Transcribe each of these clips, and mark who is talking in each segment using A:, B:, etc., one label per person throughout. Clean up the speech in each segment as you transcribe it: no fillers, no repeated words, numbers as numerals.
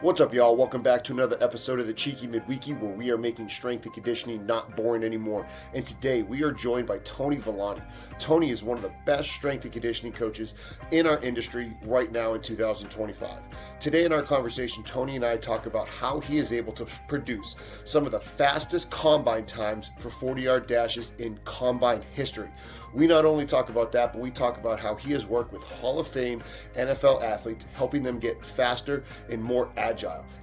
A: What's up, y'all? Welcome back to another episode of the Cheeky Midweeky, where we are making strength and conditioning not boring anymore. And today we are joined by Tony Villani. Tony is one of the best strength and conditioning coaches in our industry right now in 2025. Today in our conversation, Tony and I talk about how he is able to produce some of the fastest combine times for 40-yard dashes in combine history. We not only talk about that, but we talk about how he has worked with Hall of Fame NFL athletes, helping them get faster and more agile.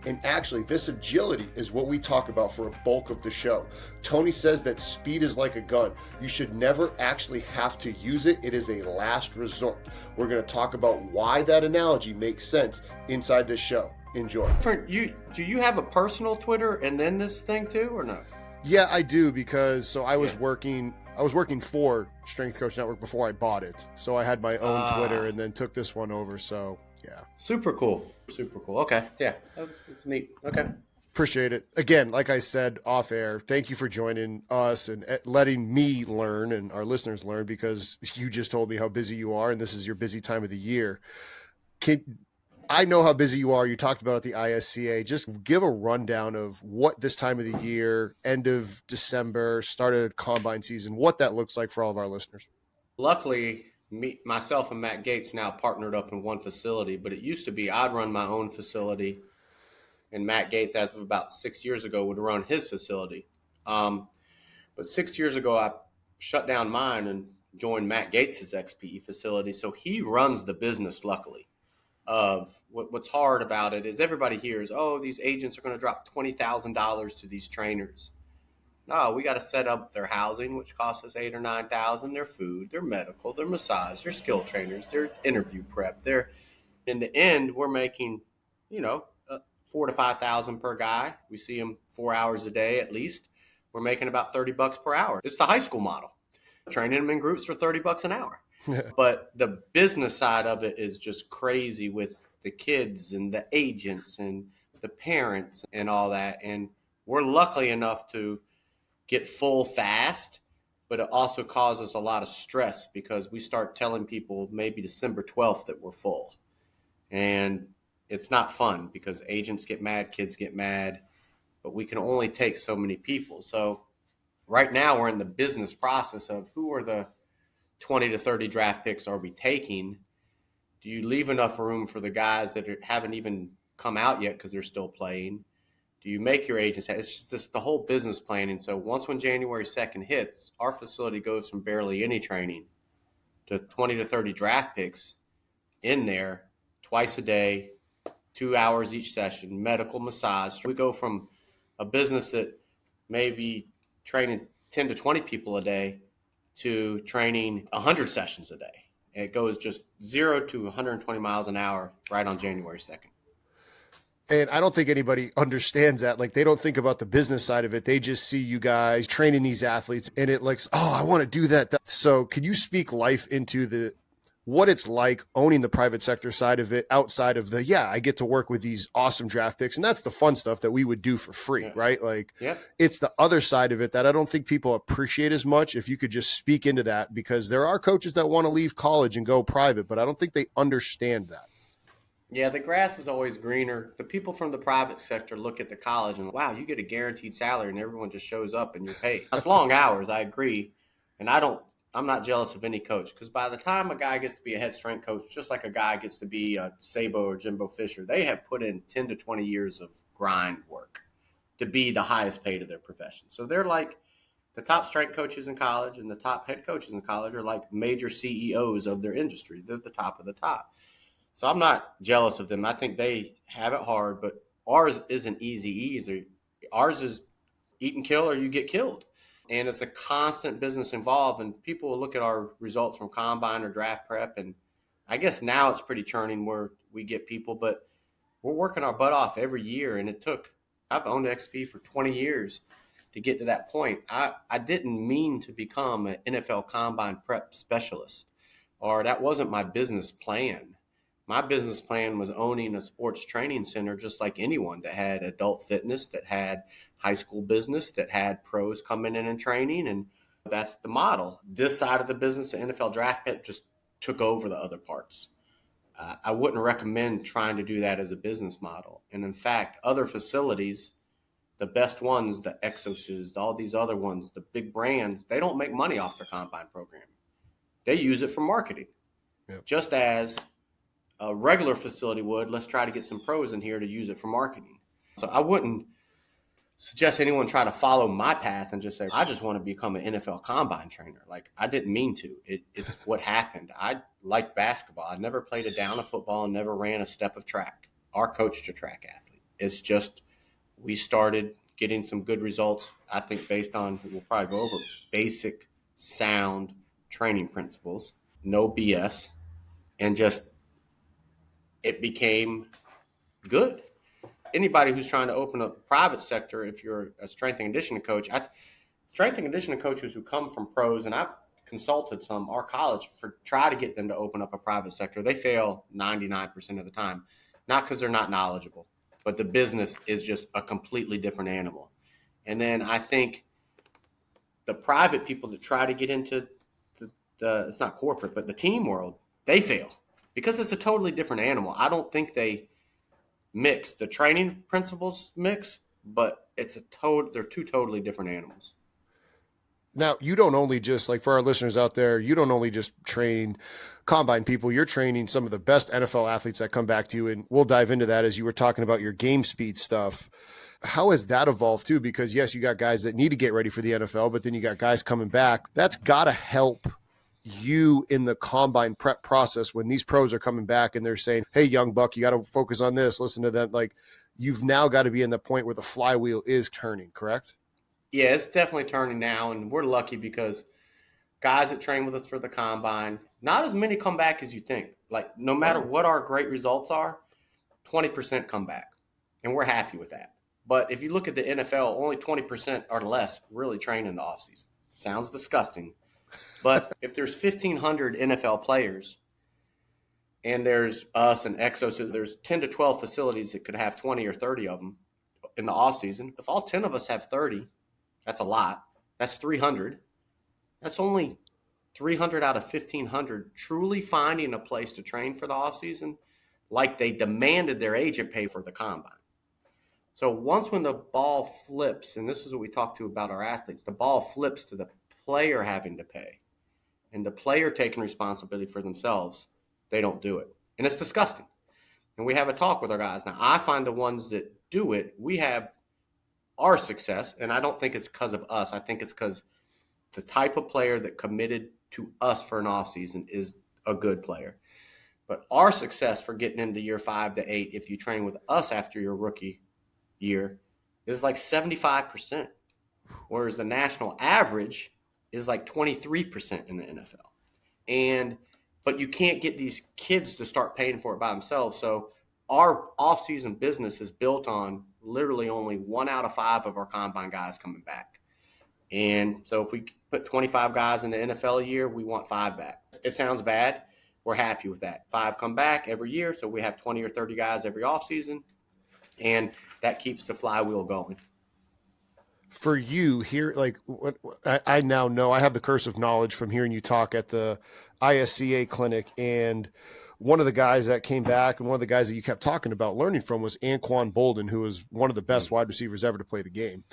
A: And actually, this agility is what we talk about for a bulk of the show. Tony says that speed is like a gun. You should never actually have to use it. It is a last resort. We're going to talk about why that analogy makes sense inside this show. Enjoy.
B: Do you have a personal Twitter and then this thing too, or no?
A: Yeah, I do, because I was working for Strength Coach Network before I bought it. So I had my own Twitter and then took this one over. So yeah.
B: Super cool. Okay. Yeah. That's neat. Okay.
A: Appreciate it. Again, like I said off air, thank you for joining us and letting me learn and our listeners learn, because you just told me how busy you are and this is your busy time of the year. I know how busy you are. You talked about at the ISCA. Just give a rundown of what this time of the year, end of December, start of combine season, what that looks like for all of our listeners.
B: Luckily, myself and Matt Gates now partnered up in one facility, but it used to be I'd run my own facility, and Matt Gates, as of about 6 years ago, would run his facility. But 6 years ago, I shut down mine and joined Matt Gates' XPE facility. So he runs the business, luckily. Of what's hard about it is everybody hears, oh, these agents are going to drop $20,000 to these trainers. No, we got to set up their housing, which costs us $8,000 or $9,000, their food, their medical, their massage, their skill trainers, their interview prep. In the end, we're making, $4,000 to $5,000 per guy. We see them 4 hours a day at least. We're making about $30 per hour. It's the high school model. Training them in groups for $30 an hour. But the business side of it is just crazy with the kids and the agents and the parents and all that. And we're lucky enough to get full fast, but it also causes a lot of stress because we start telling people maybe December 12th that we're full. And it's not fun because agents get mad, kids get mad, but we can only take so many people. So right now we're in the business process of who are the 20 to 30 draft picks are we taking? Do you leave enough room for the guys that haven't even come out yet because they're still playing? Do you make your agents? It's just the whole business planning. So when January 2nd hits, our facility goes from barely any training to 20 to 30 draft picks in there twice a day, 2 hours each session, medical, massage. We go from a business that maybe training 10 to 20 people a day to training 100 sessions a day. And it goes just 0 to 120 miles an hour right on January 2nd.
A: And I don't think anybody understands that. Like, they don't think about the business side of it. They just see you guys training these athletes and it like, oh, I want to do that. So can you speak life into what it's like owning the private sector side of it outside of I get to work with these awesome draft picks. And that's the fun stuff that we would do for free, right? Like, It's the other side of it that I don't think people appreciate as much. If you could just speak into that, because there are coaches that want to leave college and go private, but I don't think they understand that.
B: Yeah, the grass is always greener. The people from the private sector look at the college and, wow, you get a guaranteed salary and everyone just shows up and you're paid. That's long hours, I agree. And I'm not jealous of any coach, because by the time a guy gets to be a head strength coach, just like a guy gets to be a Sabo or Jimbo Fisher, they have put in 10 to 20 years of grind work to be the highest paid of their profession. So they're like the top strength coaches in college, and the top head coaches in college are like major CEOs of their industry. They're the top of the top. So I'm not jealous of them. I think they have it hard, but ours isn't easy. Ours is eat and kill or you get killed. And it's a constant business involved, and people will look at our results from combine or draft prep, and I guess now it's pretty churning where we get people, but we're working our butt off every year, and I've owned XP for 20 years to get to that point. I didn't mean to become an NFL combine prep specialist, or that wasn't my business plan. My business plan was owning a sports training center just like anyone that had adult fitness, that had high school business, that had pros coming in and training. And that's the model. This side of the business, the NFL draft pit, just took over the other parts. I wouldn't recommend trying to do that as a business model. And in fact, other facilities, the best ones, the Exoses, all these other ones, the big brands, they don't make money off their combine program. They use it for marketing. Yep. Just as a regular facility would, let's try to get some pros in here to use it for marketing. So I wouldn't suggest anyone try to follow my path and just say, I just want to become an NFL combine trainer. Like, I didn't mean to. It's what happened. I liked basketball. I never played a down of football and never ran a step of track or coached a track athlete. It's just we started getting some good results, I think, based on, we'll probably go over, basic, sound training principles, no BS, and just it became good. Anybody who's trying to open up private sector, if you're a strength and conditioning coach, strength and conditioning coaches who come from pros, and I've consulted some, our college, for try to get them to open up a private sector. They fail 99% of the time, not because they're not knowledgeable, but the business is just a completely different animal. And then I think the private people that try to get into the it's not corporate, but the team world, they fail because it's a totally different animal. I don't think they mix the training principles mix, but they're two totally different animals.
A: Now, you don't only just, like, for our listeners out there, you don't only just train combine people, you're training some of the best NFL athletes that come back to you. And we'll dive into that as you were talking about your game speed stuff. How has that evolved too? Because yes, you got guys that need to get ready for the NFL, but then you got guys coming back. That's got to help you in the combine prep process when these pros are coming back and they're saying, hey, young buck, you got to focus on this, listen to them. Like, you've now got to be in the point where the flywheel is turning, correct?
B: Yeah, it's definitely turning now, and we're lucky because guys that train with us for the combine, not as many come back as you think. Like, no matter what our great results are, 20% come back, and we're happy with that. But if you look at the NFL, only 20% or less really train in the offseason. Sounds disgusting. But if there's 1,500 NFL players and there's us and Exos, so there's 10 to 12 facilities that could have 20 or 30 of them in the offseason. If all 10 of us have 30, that's a lot. That's 300. That's only 300 out of 1,500 truly finding a place to train for the offseason like they demanded their agent pay for the combine. So once when the ball flips, and this is what we talk to about our athletes, the ball flips to the player having to pay and the player taking responsibility for themselves, they don't do it. And it's disgusting. And we have a talk with our guys. Now, I find the ones that do it, we have our success, and I don't think it's because of us. I think it's because the type of player that committed to us for an offseason is a good player. But our success for getting into year 5 to 8, if you train with us after your rookie year, is like 75%, whereas the national average is like 23% in the NFL. But you can't get these kids to start paying for it by themselves. So our off-season business is built on literally only 1 out of 5 of our combine guys coming back. And so if we put 25 guys in the NFL a year, we want 5 back. It sounds bad. We're happy with that. 5 come back every year, so we have 20 or 30 guys every offseason, and that keeps the flywheel going.
A: For you here, like, what I now know, I have the curse of knowledge from hearing you talk at the NSCA clinic, and one of the guys that came back and one of the guys that you kept talking about learning from was Anquan Bolden, who was one of the best wide receivers ever to play the game.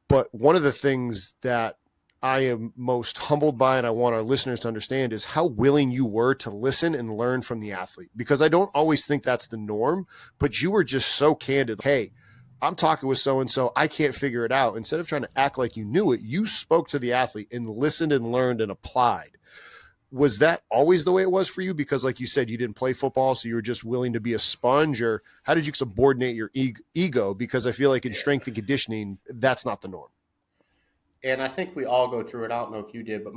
A: But one of the things that I am most humbled by, and I want our listeners to understand, is how willing you were to listen and learn from the athlete, because I don't always think that's the norm, but you were just so candid. Hey, I'm talking with so-and-so, I can't figure it out. Instead of trying to act like you knew it, you spoke to the athlete and listened and learned and applied. Was that always the way it was for you? Because like you said, you didn't play football, so you were just willing to be a sponge, or how did you subordinate your ego? Because I feel like in strength and conditioning, that's not the norm.
B: And I think we all go through it. I don't know if you did, but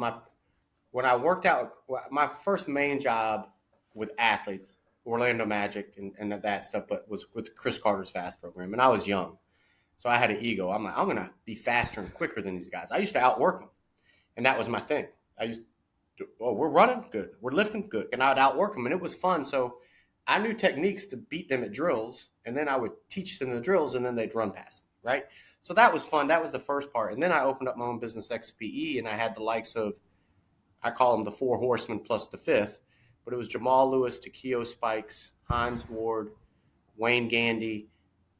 B: when I worked out, my first main job with athletes, Orlando Magic and that stuff, but was with Chris Carter's fast program. And I was young, so I had an ego. I'm like, I'm going to be faster and quicker than these guys. I used to outwork them, and that was my thing. We're running? Good. We're lifting? Good. And I would outwork them, and it was fun. So I knew techniques to beat them at drills, and then I would teach them the drills, and then they'd run past me, right? So that was fun. That was the first part. And then I opened up my own business, XPE, and I had the likes of, I call them the 4 horsemen plus the 5th, but it was Jamal Lewis, Takeo Spikes, Hines Ward, Wayne Gandy,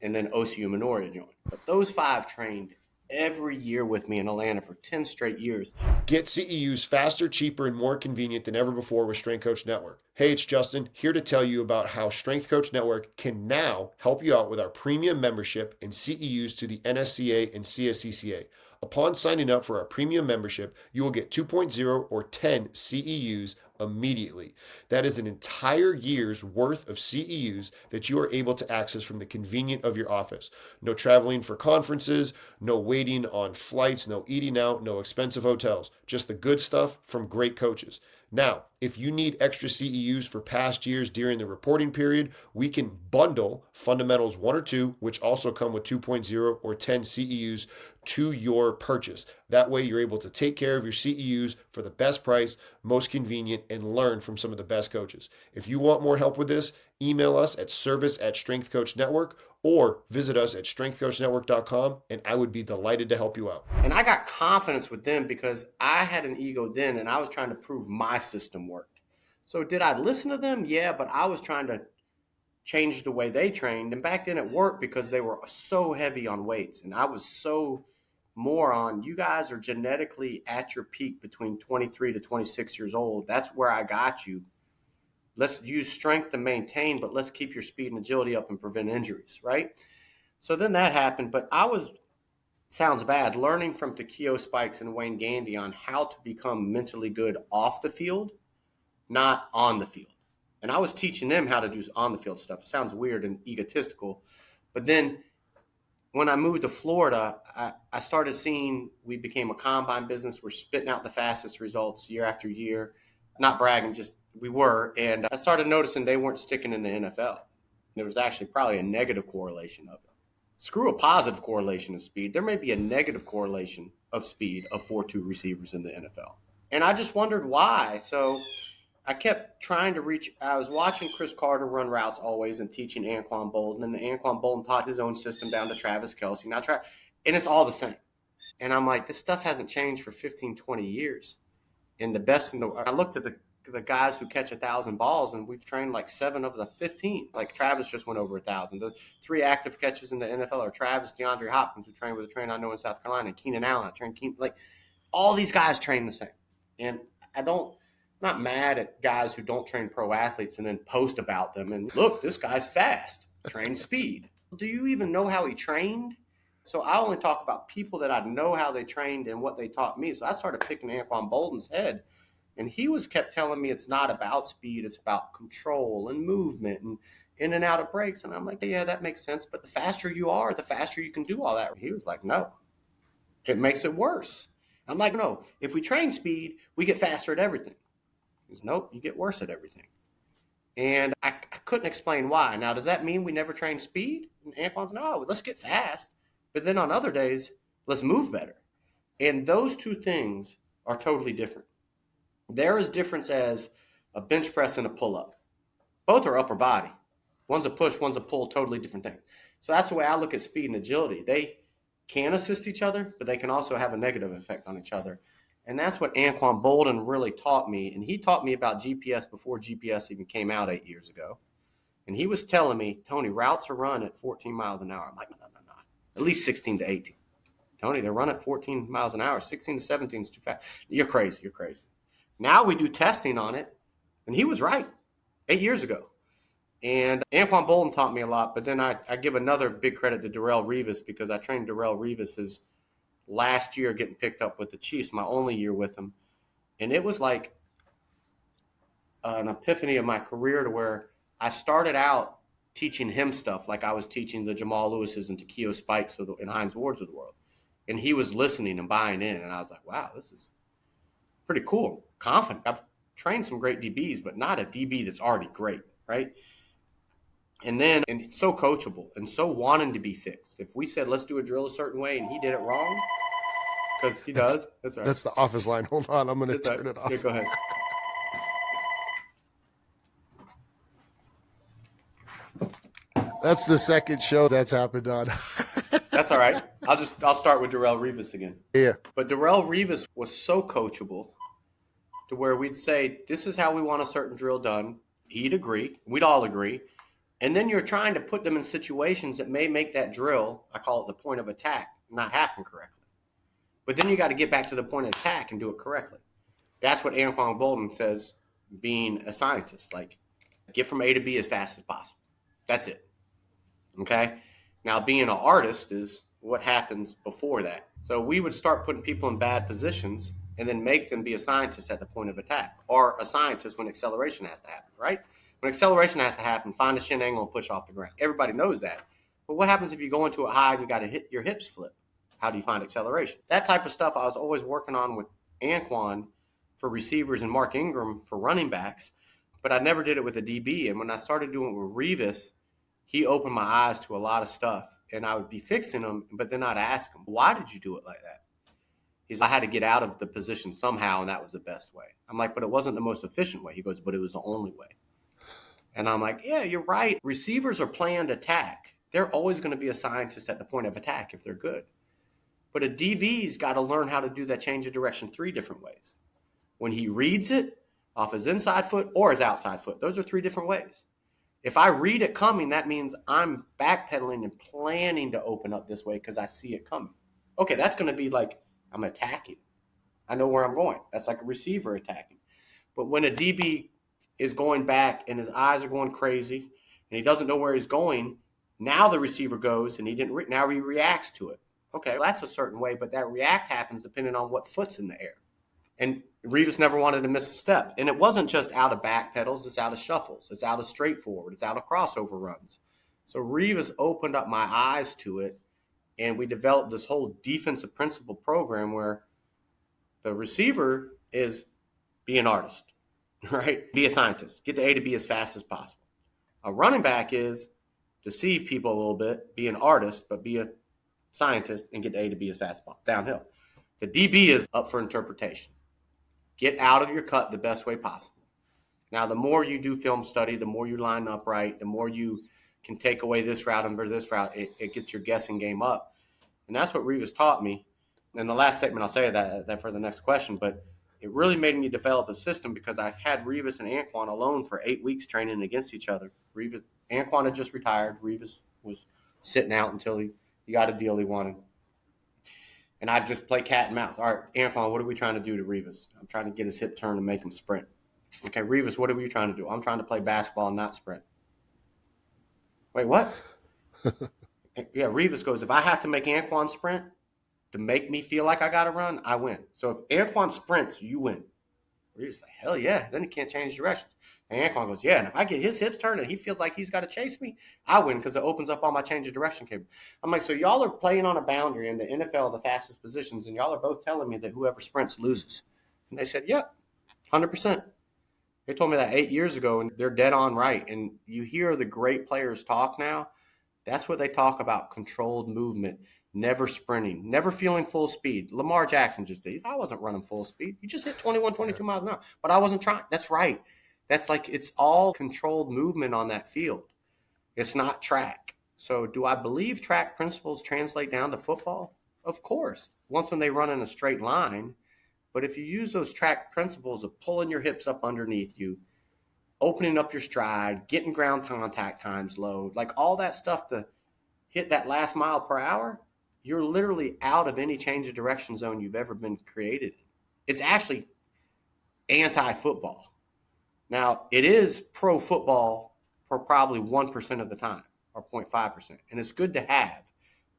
B: and then OCU Minoria joined. But those 5 trained every year with me in Atlanta for 10 straight years.
A: Get CEUs faster, cheaper, and more convenient than ever before with Strength Coach Network. Hey, it's Justin, here to tell you about how Strength Coach Network can now help you out with our premium membership and CEUs to the NSCA and CSCCa. Upon signing up for our premium membership, you will get 2.0 or 10 CEUs immediately. That is an entire year's worth of CEUs that you are able to access from the convenience of your office. No traveling for conferences, no waiting on flights, no eating out, no expensive hotels. Just the good stuff from great coaches. Now, if you need extra CEUs for past years during the reporting period, we can bundle Fundamentals 1 or 2, which also come with 2.0 or 10 CEUs to your purchase. That way, you're able to take care of your CEUs for the best price, most convenient, and learn from some of the best coaches. If you want more help with this, email us at service@strengthcoachnetwork or visit us at strengthcoachnetwork.com, and I would be delighted to help you out.
B: And I got confidence with them because I had an ego then, and I was trying to prove my system worked. So did I listen to them? Yeah, but I was trying to change the way they trained. And back then it worked because they were so heavy on weights, and I was so more on, you guys are genetically at your peak between 23 to 26 years old. That's where I got you. Let's use strength to maintain, but let's keep your speed and agility up and prevent injuries, right? So then that happened, but I was, sounds bad, learning from Takeo Spikes and Wayne Gandy on how to become mentally good off the field, not on the field. And I was teaching them how to do on the field stuff. It sounds weird and egotistical. But then when I moved to Florida, I started seeing we became a combine business. We're spitting out the fastest results year after year. Not bragging, just we were. And I started noticing they weren't sticking in the NFL. There was actually probably a negative correlation of it. Screw a positive correlation of speed. There may be a negative correlation of speed of 4.2 receivers in the NFL. And I just wondered why. So I kept trying to reach. I was watching Chris Carter run routes always and teaching Anquan Bolden. And then Anquan Bolden taught his own system down to Travis Kelce. And it's all the same. And I'm like, this stuff hasn't changed for 15, 20 years. And the best in the I looked at the guys who catch 1,000 balls, and we've trained like 7 of the 15. Like Travis just went over 1,000. The 3 active catches in the NFL are Travis, DeAndre Hopkins, who trained with a trainer I know in South Carolina, and Keenan Allen. I trained Keenan. Like all these guys train the same. And I'm not mad at guys who don't train pro athletes and then post about them and look, this guy's fast, train speed. Do you even know how he trained? So I only talk about people that I know how they trained and what they taught me. So I started picking Anquan Bolden's head, and he kept telling me it's not about speed, it's about control and movement and in and out of breaks. And I'm like, yeah, that makes sense. But the faster you are, the faster you can do all that. He was like, no, it makes it worse. I'm like, no, if we train speed, we get faster at everything. He goes, nope, you get worse at everything. And I couldn't explain why. Now, does that mean we never train speed? And Anquan's, no, let's get fast. But then on other days, let's move better. And those two things are totally different. They're as different as a bench press and a pull-up. Both are upper body. One's a push, one's a pull, totally different thing. So that's the way I look at speed and agility. They can assist each other, but they can also have a negative effect on each other. And that's what Anquan Bolden really taught me. And he taught me about GPS before GPS even came out 8 years ago. And he was telling me, Tony, routes are run at 14 miles an hour. I'm like, no. At least 16 to 18. Tony, they run at 14 miles an hour. 16 to 17 is too fast. You're crazy. Now we do testing on it. And he was right 8 years ago. And Anquan Bolden taught me a lot. But then I give another big credit to Darrelle Revis because I trained Darrelle Revis his last year getting picked up with the Chiefs, my only year with him. And it was like an epiphany of my career to where I started out teaching him stuff like I was teaching the Jamal Lewis's and Takeo Spikes and Hines Wards of the world. And he was listening and buying in. And I was like, wow, this is pretty cool. Confident. I've trained some great DBs, but not a DB that's already great, right? And it's so coachable and so wanting to be fixed. If we said, let's do a drill a certain way and he did it wrong, because he does, that's all right.
A: That's the office line. Hold on, I'm going to turn it off.
B: Yeah, go ahead.
A: That's the second show that's happened on.
B: That's all right. I'll start with Darrelle Revis again.
A: Yeah.
B: But Darrelle Revis was so coachable to where we'd say, this is how we want a certain drill done. He'd agree. We'd all agree. And then you're trying to put them in situations that may make that drill, I call it the point of attack, not happen correctly. But then you got to get back to the point of attack and do it correctly. That's what Anquan Bolden says, being a scientist. Like, get from A to B as fast as possible. That's it. Okay? Now, being an artist is what happens before that. So we would start putting people in bad positions and then make them be a scientist at the point of attack, or a scientist when acceleration has to happen, right? When acceleration has to happen, find a shin angle and push off the ground. Everybody knows that. But what happens if you go into it high and you got to hit your hips flip? How do you find acceleration? That type of stuff I was always working on with Anquan for receivers and Mark Ingram for running backs, but I never did it with a DB. And when I started doing it with Revis, he opened my eyes to a lot of stuff, and I would be fixing them, but then I'd ask him, why did you do it like that? He's like, I had to get out of the position somehow, and that was the best way. I'm like, but it wasn't the most efficient way. He goes, but it was the only way. And I'm like, yeah, you're right. Receivers are planned attack. They're always going to be a scientist at the point of attack if they're good. But a DV's got to learn how to do that change of direction 3 different ways. When he reads it off his inside foot or his outside foot, those are 3 different ways. If I read it coming, that means I'm backpedaling and planning to open up this way because I see it coming. Okay, that's going to be like I'm attacking. I know where I'm going. That's like a receiver attacking. But when a DB is going back and his eyes are going crazy and he doesn't know where he's going, now the receiver goes and now he reacts to it. Okay, well, that's a certain way, but that react happens depending on what foot's in the air. And Revis never wanted to miss a step. And it wasn't just out of back pedals, it's out of shuffles, it's out of straightforward, it's out of crossover runs. So Revis opened up my eyes to it, and we developed this whole defensive principle program where the receiver is be an artist, right? Be a scientist, get to A to B as fast as possible. A running back is deceive people a little bit, be an artist, but be a scientist and get to A to B as fast as possible, downhill. The DB is up for interpretation. Get out of your cut the best way possible. Now, the more you do film study, the more you line up right, the more you can take away this route and this route, it gets your guessing game up. And that's what Revis taught me. And the last statement I'll say that for the next question, but it really made me develop a system because I had Revis and Anquan alone for 8 weeks training against each other. Anquan had just retired. Revis was sitting out until he got a deal he wanted. And I'd just play cat and mouse. All right, Anquan, what are we trying to do to Revis? I'm trying to get his hip turn and make him sprint. Okay, Revis, what are we trying to do? I'm trying to play basketball and not sprint. Wait, what? Yeah, Revis goes, if I have to make Anquan sprint to make me feel like I got to run, I win. So if Anquan sprints, you win. Revis like, hell yeah. Then he can't change directions. And Anquan goes, yeah, and if I get his hips turned and he feels like he's got to chase me, I win because it opens up all my change of direction cable. I'm like, so y'all are playing on a boundary in the NFL, the fastest positions, and y'all are both telling me that whoever sprints loses. And they said, yep, 100%. They told me that 8 years ago, and they're dead on right. And you hear the great players talk now. That's what they talk about, controlled movement, never sprinting, never feeling full speed. Lamar Jackson just did. I wasn't running full speed. You just hit 21, 22 miles an hour. But I wasn't trying. That's right. That's like it's all controlled movement on that field. It's not track. So do I believe track principles translate down to football? Of course. Once when they run in a straight line. But if you use those track principles of pulling your hips up underneath you, opening up your stride, getting ground contact times low, like all that stuff to hit that last mile per hour, you're literally out of any change of direction zone you've ever been created. It's actually anti-football. Now, it is pro football for probably 1% of the time or 0.5%, and it's good to have.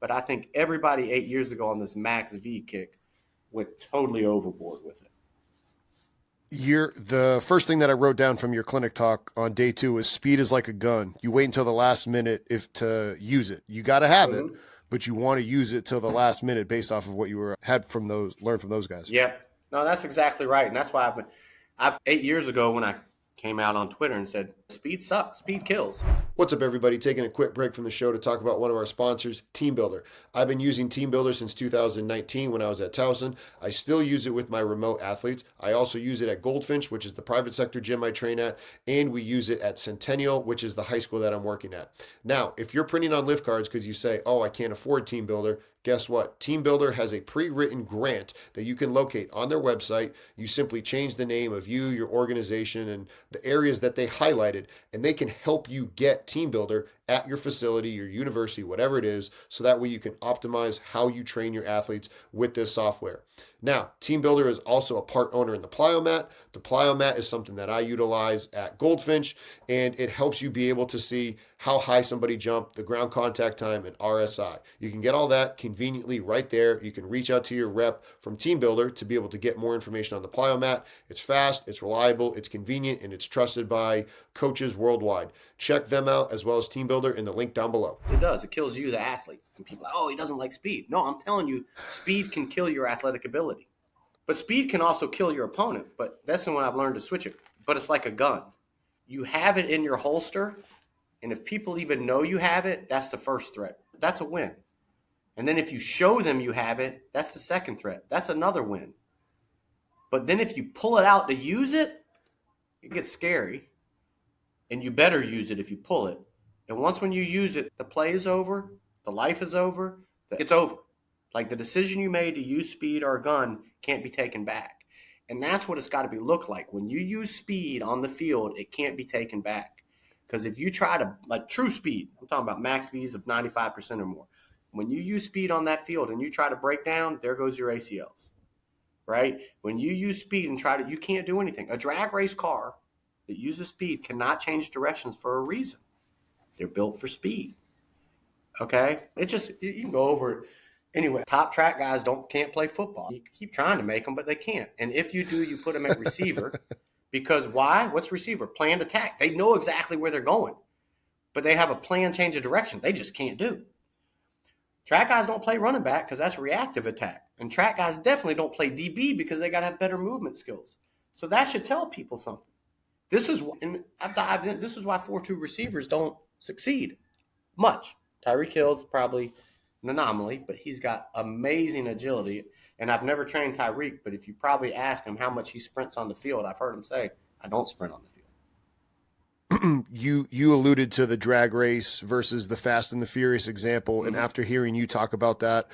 B: But I think everybody 8 years ago on this max V kick went totally overboard with it.
A: The first thing that I wrote down from your clinic talk on day 2 is speed is like a gun. You wait until the last minute to use it. You got to have it, but you want to use it till the last minute based off of what you learned from those guys.
B: Yep. No, that's exactly right. And that's why I've 8 years ago when I came out on Twitter and said, Speed sucks. Speed kills.
A: What's up, everybody? Taking a quick break from the show to talk about one of our sponsors, TeamBuildr. I've been using TeamBuildr since 2019 when I was at Towson. I still use it with my remote athletes. I also use it at Goldfinch, which is the private sector gym I train at, and we use it at Centennial, which is the high school that I'm working at. Now, if you're printing on lift cards because you say, oh, I can't afford TeamBuildr, guess what? TeamBuildr has a pre-written grant that you can locate on their website. You simply change the name of you, your organization, and the areas that they highlighted, and they can help you get TeamBuildr at your facility, your university, whatever it is, so that way you can optimize how you train your athletes with this software. Now, TeamBuildr is also a part owner in the Plyomat. The Plyomat is something that I utilize at Goldfinch, and it helps you be able to see how high somebody jumped, the ground contact time, and RSI. You can get all that conveniently right there. You can reach out to your rep from TeamBuildr to be able to get more information on the Plyomat. It's fast, it's reliable, it's convenient, and it's trusted by coaches worldwide. Check them out as well as TeamBuildr in the link down below.
B: It does. It kills you, the athlete. And people are like, oh, he doesn't like speed. No, I'm telling you, speed can kill your athletic ability. But speed can also kill your opponent. But that's when I've learned to switch it. But it's like a gun. You have it in your holster, and if people even know you have it, that's the first threat. That's a win. And then if you show them you have it, that's the second threat. That's another win. But then if you pull it out to use it, it gets scary. And you better use it if you pull it. And once when you use it, the play is over, the life is over, it's over. Like the decision you made to use speed or a gun can't be taken back. And that's what it's got to be look like. When you use speed on the field, it can't be taken back. Because if you try to, like true speed, I'm talking about max Vs of 95% or more. When you use speed on that field and you try to break down, there goes your ACLs, right? When you use speed and you can't do anything. A drag race car that uses speed cannot change directions for a reason. They're built for speed. Okay? You can go over it. Anyway, top track guys can't play football. You keep trying to make them, but they can't. And if you do, you put them at receiver. Because why? What's receiver? Planned attack. They know exactly where they're going. But they have a planned change of direction they just can't do. Track guys don't play running back because that's reactive attack. And track guys definitely don't play DB because they got to have better movement skills. So that should tell people something. This is why 4-2 receivers don't succeed much. Tyreek Hill's probably an anomaly, but he's got amazing agility. And I've never trained Tyreek, but if you probably ask him how much he sprints on the field, I've heard him say, I don't sprint on the field.
A: You alluded to the drag race versus the Fast and the Furious example. Mm-hmm. And after hearing you talk about that,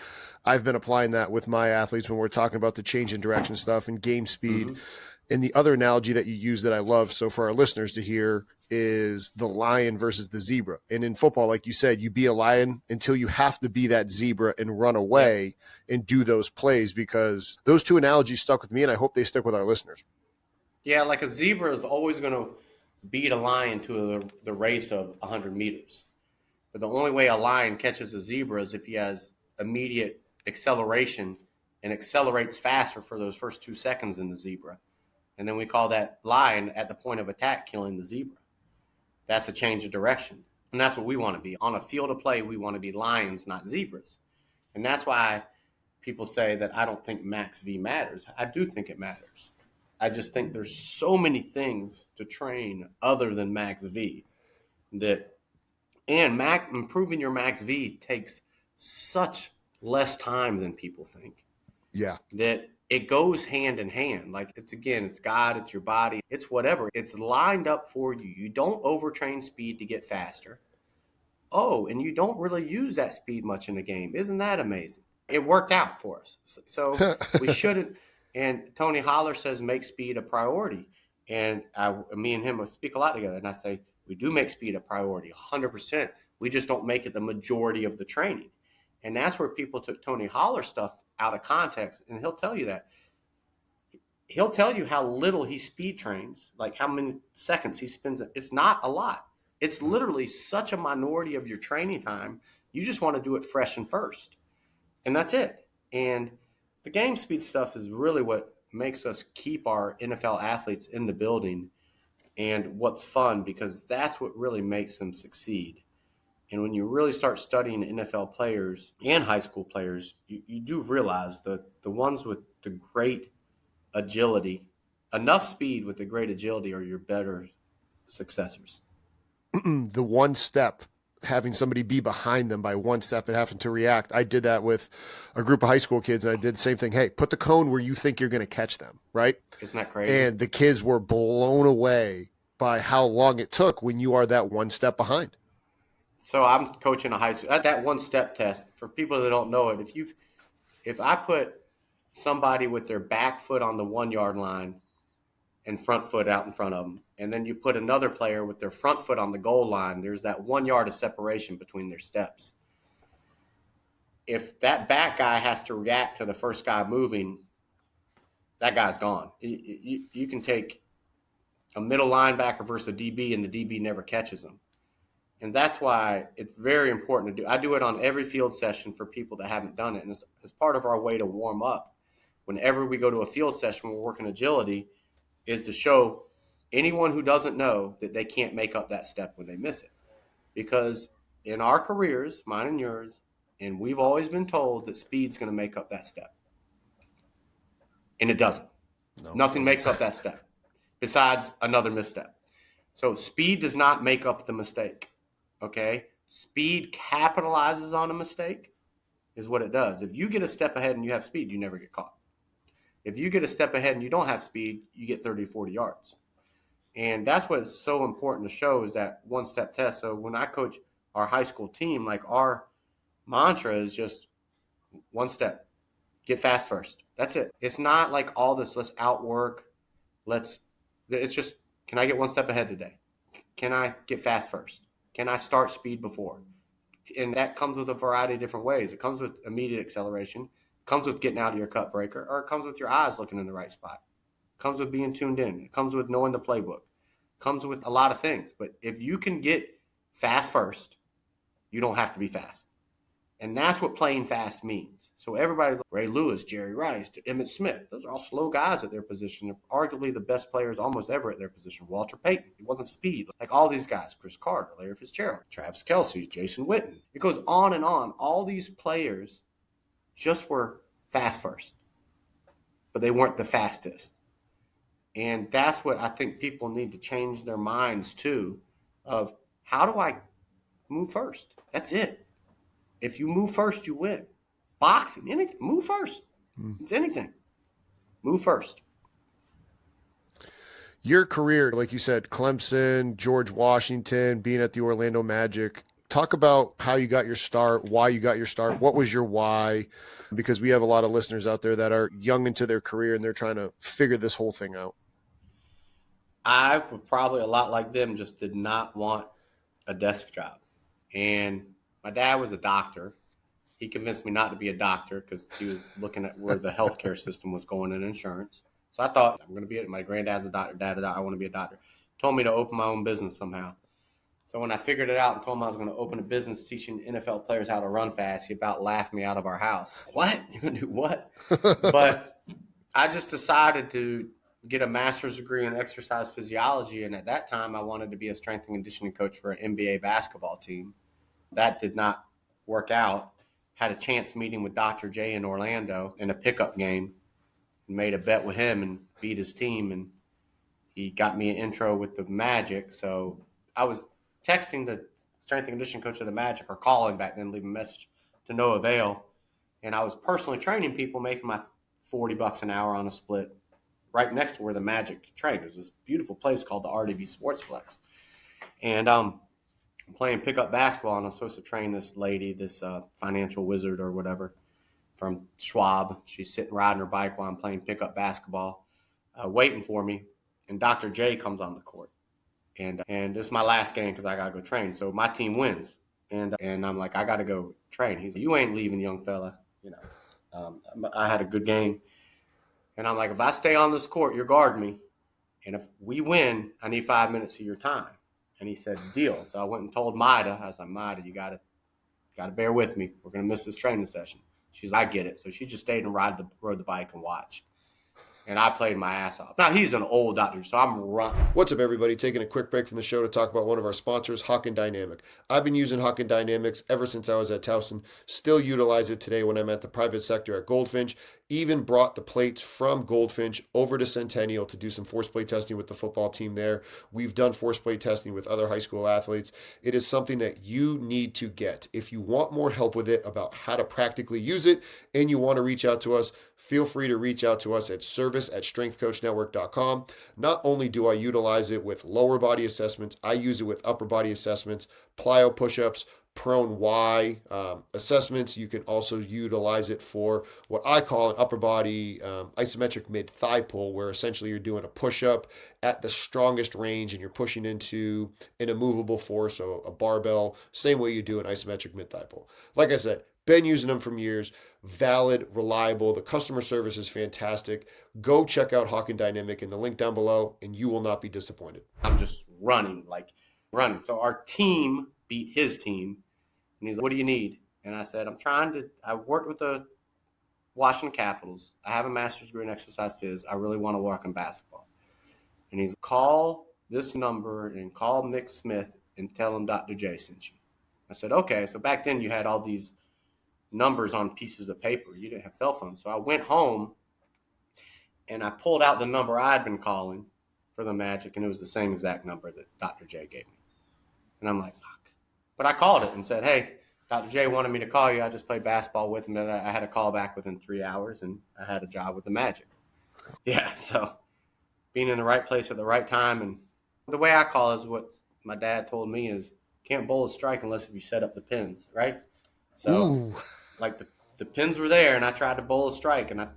A: I've been applying that with my athletes when we're talking about the change in direction stuff and game speed. Mm-hmm. And the other analogy that you use that I love, so for our listeners to hear, is the lion versus the zebra. And in football, like you said, you be a lion until you have to be that zebra and run away and do those plays, because those two analogies stuck with me, and I hope they stick with our listeners.
B: Yeah, like a zebra is always going to beat a lion to the race of 100 meters. But the only way a lion catches a zebra is if he has immediate acceleration and accelerates faster for those first 2 seconds in the zebra. And then we call that lion at the point of attack killing the zebra. That's a change of direction. And that's what we want to be. On a field of play, we want to be lions, not zebras. And that's why people say that I don't think max V matters. I do think it matters. I just think there's so many things to train other than max V improving your max V takes such less time than people think.
A: Yeah.
B: That it goes hand in hand. Like it's God, it's your body, it's whatever. It's lined up for you. You don't overtrain speed to get faster. Oh, and you don't really use that speed much in the game. Isn't that amazing? It worked out for us. So we shouldn't. And Tony Holler says make speed a priority. And me and him will speak a lot together. And I say, we do make speed a priority, 100%. We just don't make it the majority of the training. And that's where people took Tony Holler stuff out of context. And he'll tell you that. He'll tell you how little he speed trains, like how many seconds he spends. It's not a lot. It's literally such a minority of your training time. You just want to do it fresh and first. And that's it. And the game speed stuff is really what makes us keep our NFL athletes in the building and what's fun, because that's what really makes them succeed. And when you really start studying NFL players and high school players, you do realize the ones with the great agility, enough speed with the great agility, are your better successors.
A: the one step, having somebody be behind them by one step and having to react. I did that with a group of high school kids, and I did the same thing. Hey, put the cone where you think you're going to catch them, right?
B: Isn't that crazy?
A: And the kids were blown away by how long it took when you are that one step behind.
B: So I'm coaching a high school. At that one step test, for people that don't know it, if I put somebody with their back foot on the 1 yard line and front foot out in front of them, and then you put another player with their front foot on the goal line, there's that 1 yard of separation between their steps. If that back guy has to react to the first guy moving, that guy's gone. You can take a middle linebacker versus a DB, and the DB never catches them. And that's why it's very important to do. I do it on every field session for people that haven't done it. And it's part of our way to warm up. Whenever we go to a field session, we're working agility, is to show anyone who doesn't know that they can't make up that step when they miss it. Because in our careers, mine and yours, and we've always been told that speed's going to make up that step. And it doesn't. No, nothing makes up that step besides another misstep. So speed does not make up the mistake. Okay? Speed capitalizes on a mistake is what it does. If you get a step ahead and you have speed, you never get caught. If you get a step ahead and you don't have speed, you get 30 or 40 yards. And that's what's so important to show is that one-step test. So when I coach our high school team, like our mantra is just one step. Get fast first. That's it. It's not like all this, let's outwork. It's just, can I get one step ahead today? Can I get fast first? Can I start speed before? And that comes with a variety of different ways. It comes with immediate acceleration. It comes with getting out of your cut breaker, or it comes with your eyes looking in the right spot. It comes with being tuned in. It comes with knowing the playbook. It comes with a lot of things. But if you can get fast first, you don't have to be fast. And that's what playing fast means. So everybody, Ray Lewis, Jerry Rice, Emmitt Smith, those are all slow guys at their position. They're arguably the best players almost ever at their position. Walter Payton, it wasn't speed. Like all these guys, Chris Carter, Larry Fitzgerald, Travis Kelce, Jason Witten. It goes on and on. All these players just were fast first, but they weren't the fastest. And that's what I think people need to change their minds to, of how do I move first? That's it. If you move first, you win. Boxing, anything, move first. It's anything. Move first.
A: Your career, like you said, Clemson, George Washington, being at the Orlando Magic. Talk about how you got your start, why you got your start, what was your why? Because we have a lot of listeners out there that are young into their career and they're trying to figure this whole thing out.
B: I was probably a lot like them, just did not want a desk job. And my dad was a doctor. He convinced me not to be a doctor because he was looking at where the healthcare system was going in insurance. So I thought, I'm going to be it. My granddad's a doctor, dad, I want to be a doctor. Told me to open my own business somehow. So when I figured it out and told him I was going to open a business teaching NFL players how to run fast, he about laughed me out of our house. What? You're going to do what? But I just decided to get a master's degree in exercise physiology. And at that time, I wanted to be a strength and conditioning coach for an NBA basketball team. That did not work out. Had a chance meeting with Dr. J in Orlando in a pickup game. Made a bet with him and beat his team. And he got me an intro with the Magic. So I was texting the strength and conditioning coach of the Magic, or calling back then, leaving a message to no avail. And I was personally training people, making my $40 an hour on a split right next to where the Magic trained. There's this beautiful place called the RDB Sportsplex. And I'm playing pickup basketball, and I'm supposed to train this lady, this financial wizard or whatever from Schwab. She's sitting riding her bike while I'm playing pickup basketball, waiting for me. And Dr. J comes on the court. And this is my last game because I got to go train. So my team wins. And I'm like, I got to go train. He's like, you ain't leaving, young fella. You know, I had a good game. And I'm like, if I stay on this court, you're guarding me. And if we win, I need 5 minutes of your time. And he said, deal. So I went and told Maida. I was like, Maida, you got to bear with me. We're going to miss this training session. She's like, I get it. So she just stayed and rode the bike and watched. And I played my ass off. Now, he's an old doctor, so I'm running.
A: What's up, everybody? Taking a quick break from the show to talk about one of our sponsors, Hawk and Dynamic. I've been using Hawk and Dynamics ever since I was at Towson. Still utilize it today when I'm at the private sector at Goldfinch. Even brought the plates from Goldfinch over to Centennial to do some force plate testing with the football team there. We've done force plate testing with other high school athletes. It is something that you need to get. If you want more help with it about how to practically use it and you want to reach out to us, feel free to reach out to us at service@strengthcoachnetwork.com. Not only do I utilize it with lower body assessments, I use it with upper body assessments, plyo push-ups, prone Y assessments. You can also utilize it for what I call an upper body isometric mid-thigh pull, where essentially you're doing a push-up at the strongest range and you're pushing into an immovable force, so a barbell, same way you do an isometric mid-thigh pull. Like I said, been using them for years. Valid, reliable. The customer service is fantastic. Go check out Hawk and Dynamic in the link down below, and you will not be disappointed.
B: I'm just running. So our team beat his team, and he's like, "What do you need?" And I said, I worked with the Washington Capitals. I have a master's degree in exercise phys. I really want to work in basketball. And he's, call this number and call Mick Smith and tell him Dr. J sent you. I said, okay. So back then you had all these numbers on pieces of paper. You didn't have cell phones. So I went home and I pulled out the number I'd been calling for the Magic, and it was the same exact number that Dr. J gave me. And I'm like, fuck. But I called it and said, hey, Dr. J wanted me to call you. I just played basketball with him, and I had a call back within 3 hours, and I had a job with the Magic. Yeah, so being in the right place at the right time. And the way I call it is what my dad told me is, can't bowl a strike unless if you set up the pins, right? So, like the pins were there, and I tried to bowl a strike, and I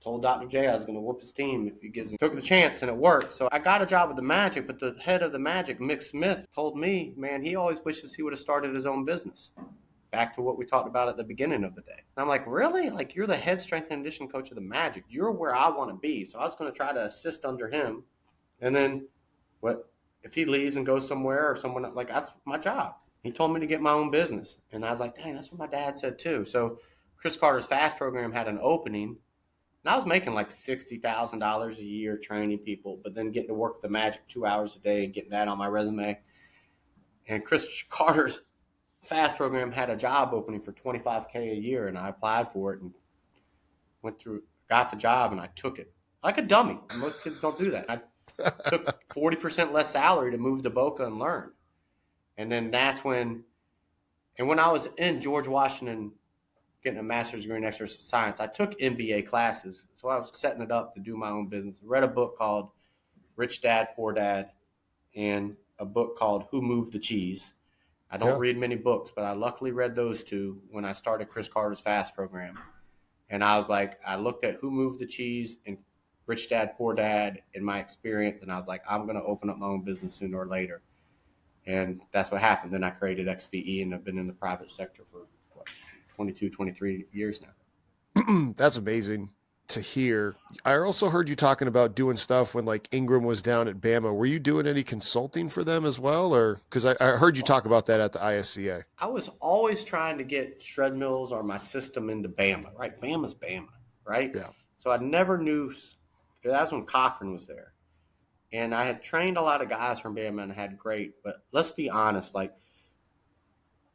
B: told Dr. J I was going to whoop his team if he gives me. Took the chance, and it worked. So I got a job with the Magic, but the head of the Magic, Mick Smith, told me, man, he always wishes he would have started his own business. Back to what we talked about at the beginning of the day. And I'm like, really? Like, you're the head strength and conditioning coach of the Magic. You're where I want to be. So I was going to try to assist under him. And then what if he leaves and goes somewhere or someone, like, that's my job. He told me to get my own business. And I was like, dang, that's what my dad said too. So Chris Carter's FAST program had an opening. And I was making like $60,000 a year training people, but then getting to work at the Magic 2 hours a day and getting that on my resume. And Chris Carter's FAST program had a job opening for $25K a year, and I applied for it and went through, got the job, and I took it like a dummy. Most kids don't do that. I took 40% less salary to move to Boca and learn. And then that's when I was in George Washington getting a master's degree in exercise science, I took MBA classes. So I was setting it up to do my own business. I read a book called Rich Dad, Poor Dad, and a book called Who Moved the Cheese. I don't read many books, but I luckily read those two when I started Chris Carter's FAST program. And I was like, I looked at Who Moved the Cheese and Rich Dad, Poor Dad in my experience, and I was like, I'm going to open up my own business sooner or later. And that's what happened. Then I created XPE, and I've been in the private sector for 22, 23 years now.
A: That's amazing to hear. I also heard you talking about doing stuff when like Ingram was down at Bama. Were you doing any consulting for them as well? Or because I heard you talk about that at the ISCA.
B: I was always trying to get shred mills or my system into Bama, right? Bama's Bama, right?
A: Yeah.
B: So I never knew, that's when Cochran was there. And I had trained a lot of guys from Bama and had great, but let's be honest, like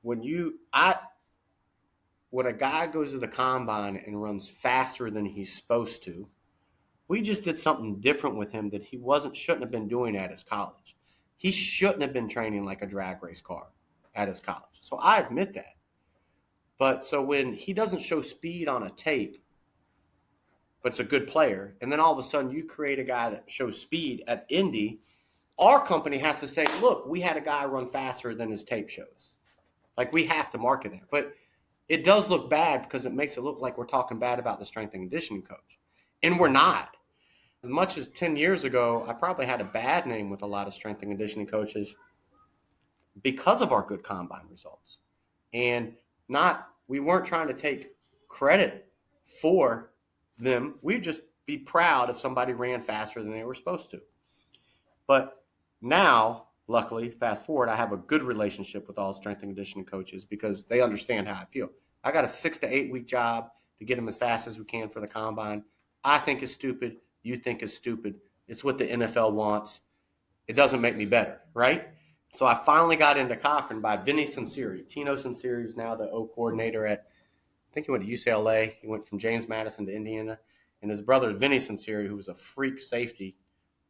B: when a guy goes to the combine and runs faster than he's supposed to, we just did something different with him that he shouldn't have been doing at his college. He shouldn't have been training like a drag race car at his college. So I admit that. But so when he doesn't show speed on a tape, but it's a good player, and then all of a sudden you create a guy that shows speed at Indy, our company has to say, look, we had a guy run faster than his tape shows. Like, we have to market that. But it does look bad because it makes it look like we're talking bad about the strength and conditioning coach. And we're not. As much as 10 years ago, I probably had a bad name with a lot of strength and conditioning coaches because of our good combine results. And we weren't trying to take credit for them. We'd just be proud if somebody ran faster than they were supposed to. But now, luckily, fast forward, I have a good relationship with all strength and conditioning coaches because they understand how I feel. I got a 6 to 8 week job to get them as fast as we can for the combine. I think is stupid. You think is stupid. It's what the NFL wants. It doesn't make me better, right? So I finally got into Cochran by Vinny Sinceri. Tino Sinceri is now the O coordinator at, I think he went to UCLA. He went from James Madison to Indiana. And his brother, Vinny Sinceri, who was a freak safety,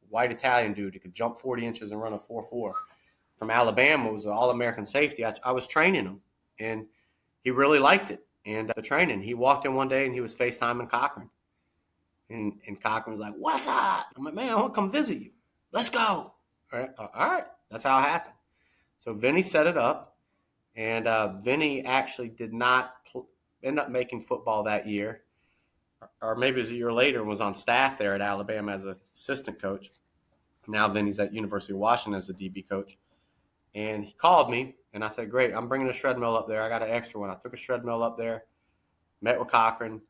B: white Italian dude who could jump 40 inches and run a 4.4 from Alabama, was an All-American safety. I was training him, and he really liked it. And the training, he walked in one day, and he was FaceTiming Cochran. And Cochran was like, "What's up?" I'm like, "Man, I want to come visit you. Let's go." All right. That's how it happened. So Vinny set it up, and Vinny actually did not end up making football that year, or maybe it was a year later, and was on staff there at Alabama as an assistant coach. Now Vinny's at University of Washington as a DB coach. And he called me, and I said, "Great, I'm bringing a shred mill up there. I got an extra one." I took a shred mill up there, met with Cochran.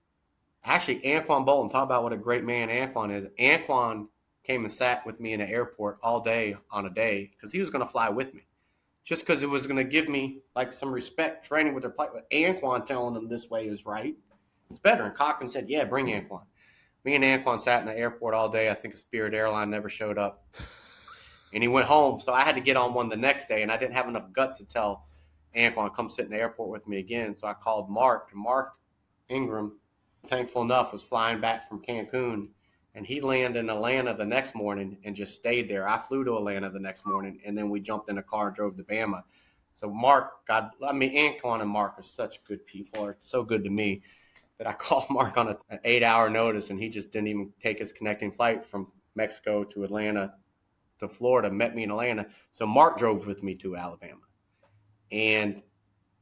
B: Actually, Anquan Bolton, talk about what a great man Anquan is. Anquan came and sat with me in the airport all day on a day because he was going to fly with me. Just because it was going to give me like some respect training with their play. Anquan telling them this way is right. It's better. And Cochran said, "Yeah, bring Anquan." Me and Anquan sat in the airport all day. I think a Spirit airline never showed up. And he went home, so I had to get on one the next day, and I didn't have enough guts to tell Anquan, "Come sit in the airport with me again." So I called Mark, and Mark Ingram, thankful enough, was flying back from Cancun, and he landed in Atlanta the next morning and just stayed there. I flew to Atlanta the next morning, and then we jumped in a car and drove to Bama. So Mark, Anquan and Mark are such good people, are so good to me that I called Mark on an 8-hour notice, and he just didn't even take his connecting flight from Mexico to Atlanta to Florida, met me in Atlanta. So Mark drove with me to Alabama. And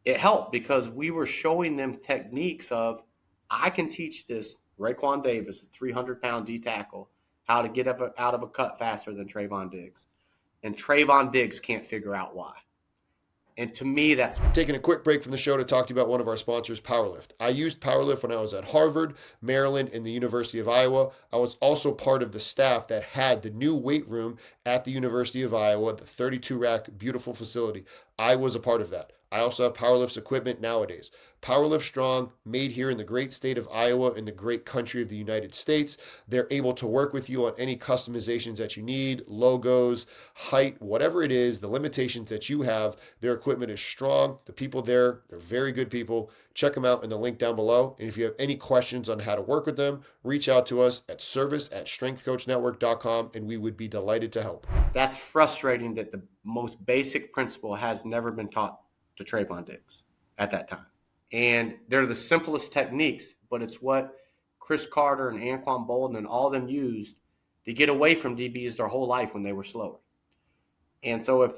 B: it helped because we were showing them techniques of, I can teach this Raekwon Davis, a 300-pound D tackle, how to get out of a cut faster than Trayvon Diggs. And Trayvon Diggs can't figure out why. And to me, that's...
A: Taking a quick break from the show to talk to you about one of our sponsors, Powerlift. I used Powerlift when I was at Harvard, Maryland, and the University of Iowa. I was also part of the staff that had the new weight room at the University of Iowa, the 32-rack beautiful facility. I was a part of that. I also have Powerlift's equipment nowadays. Powerlift Strong, made here in the great state of Iowa in the great country of the United States. They're able to work with you on any customizations that you need, logos, height, whatever it is, the limitations that you have. Their equipment is strong. The people there, they're very good people. Check them out in the link down below. And if you have any questions on how to work with them, reach out to us at service@strengthcoachnetwork.com, and we would be delighted to help.
B: That's frustrating that the most basic principle has never been taught to Trayvon Diggs at that time. And they're the simplest techniques, but it's what Chris Carter and Anquan Bolton and all of them used to get away from DBs their whole life when they were slower. And so if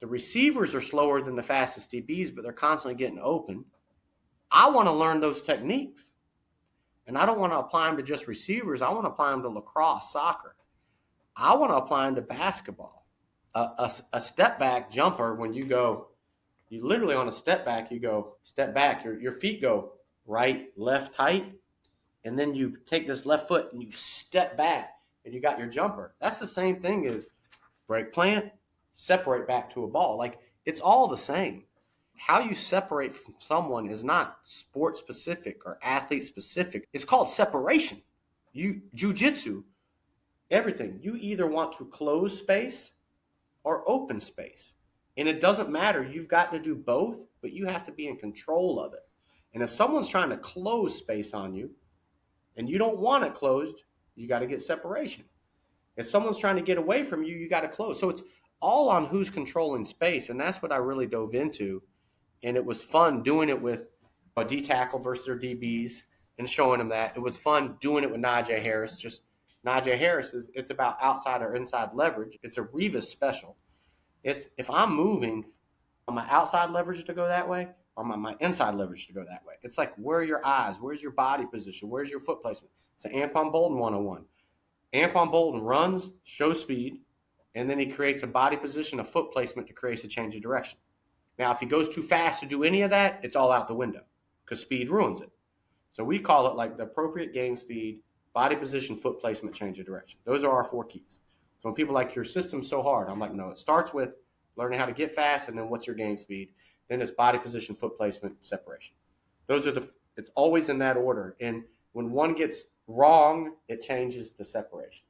B: the receivers are slower than the fastest DBs, but they're constantly getting open, I want to learn those techniques. And I don't want to apply them to just receivers. I want to apply them to lacrosse, soccer. I want to apply them to basketball. A step back jumper, when you literally on a step back, you go step back, your feet go right, left, tight, and then you take this left foot and you step back and you got your jumper. That's the same thing as break plant, separate back to a ball. Like, it's all the same. How you separate from someone is not sport specific or athlete specific. It's called separation. Jiu-jitsu, everything. You either want to close space or open space. And it doesn't matter. You've got to do both, but you have to be in control of it. And if someone's trying to close space on you and you don't want it closed, you got to get separation. If someone's trying to get away from you, you got to close. So it's all on who's controlling space. And that's what I really dove into. And it was fun doing it with a D tackle versus their DBs and showing them that. It was fun doing it with Najee Harris. Just Najee Harris it's about outside or inside leverage. It's a Revis special. It's if I'm moving, on my outside leverage to go that way or my inside leverage to go that way. It's like, where are your eyes? Where's your body position? Where's your foot placement? It's an Anquan Bolton 101. Anquan Bolton runs, shows speed, and then he creates a body position, a foot placement to create a change of direction. Now, if he goes too fast to do any of that, it's all out the window because speed ruins it. So we call it like the appropriate game speed, body position, foot placement, change of direction. Those are our 4 keys. So when people are like, your system's so hard, I'm like, no, it starts with learning how to get fast, and then what's your game speed. Then it's body position, foot placement, separation. It's always in that order. And when one gets Wrong, it changes the separation.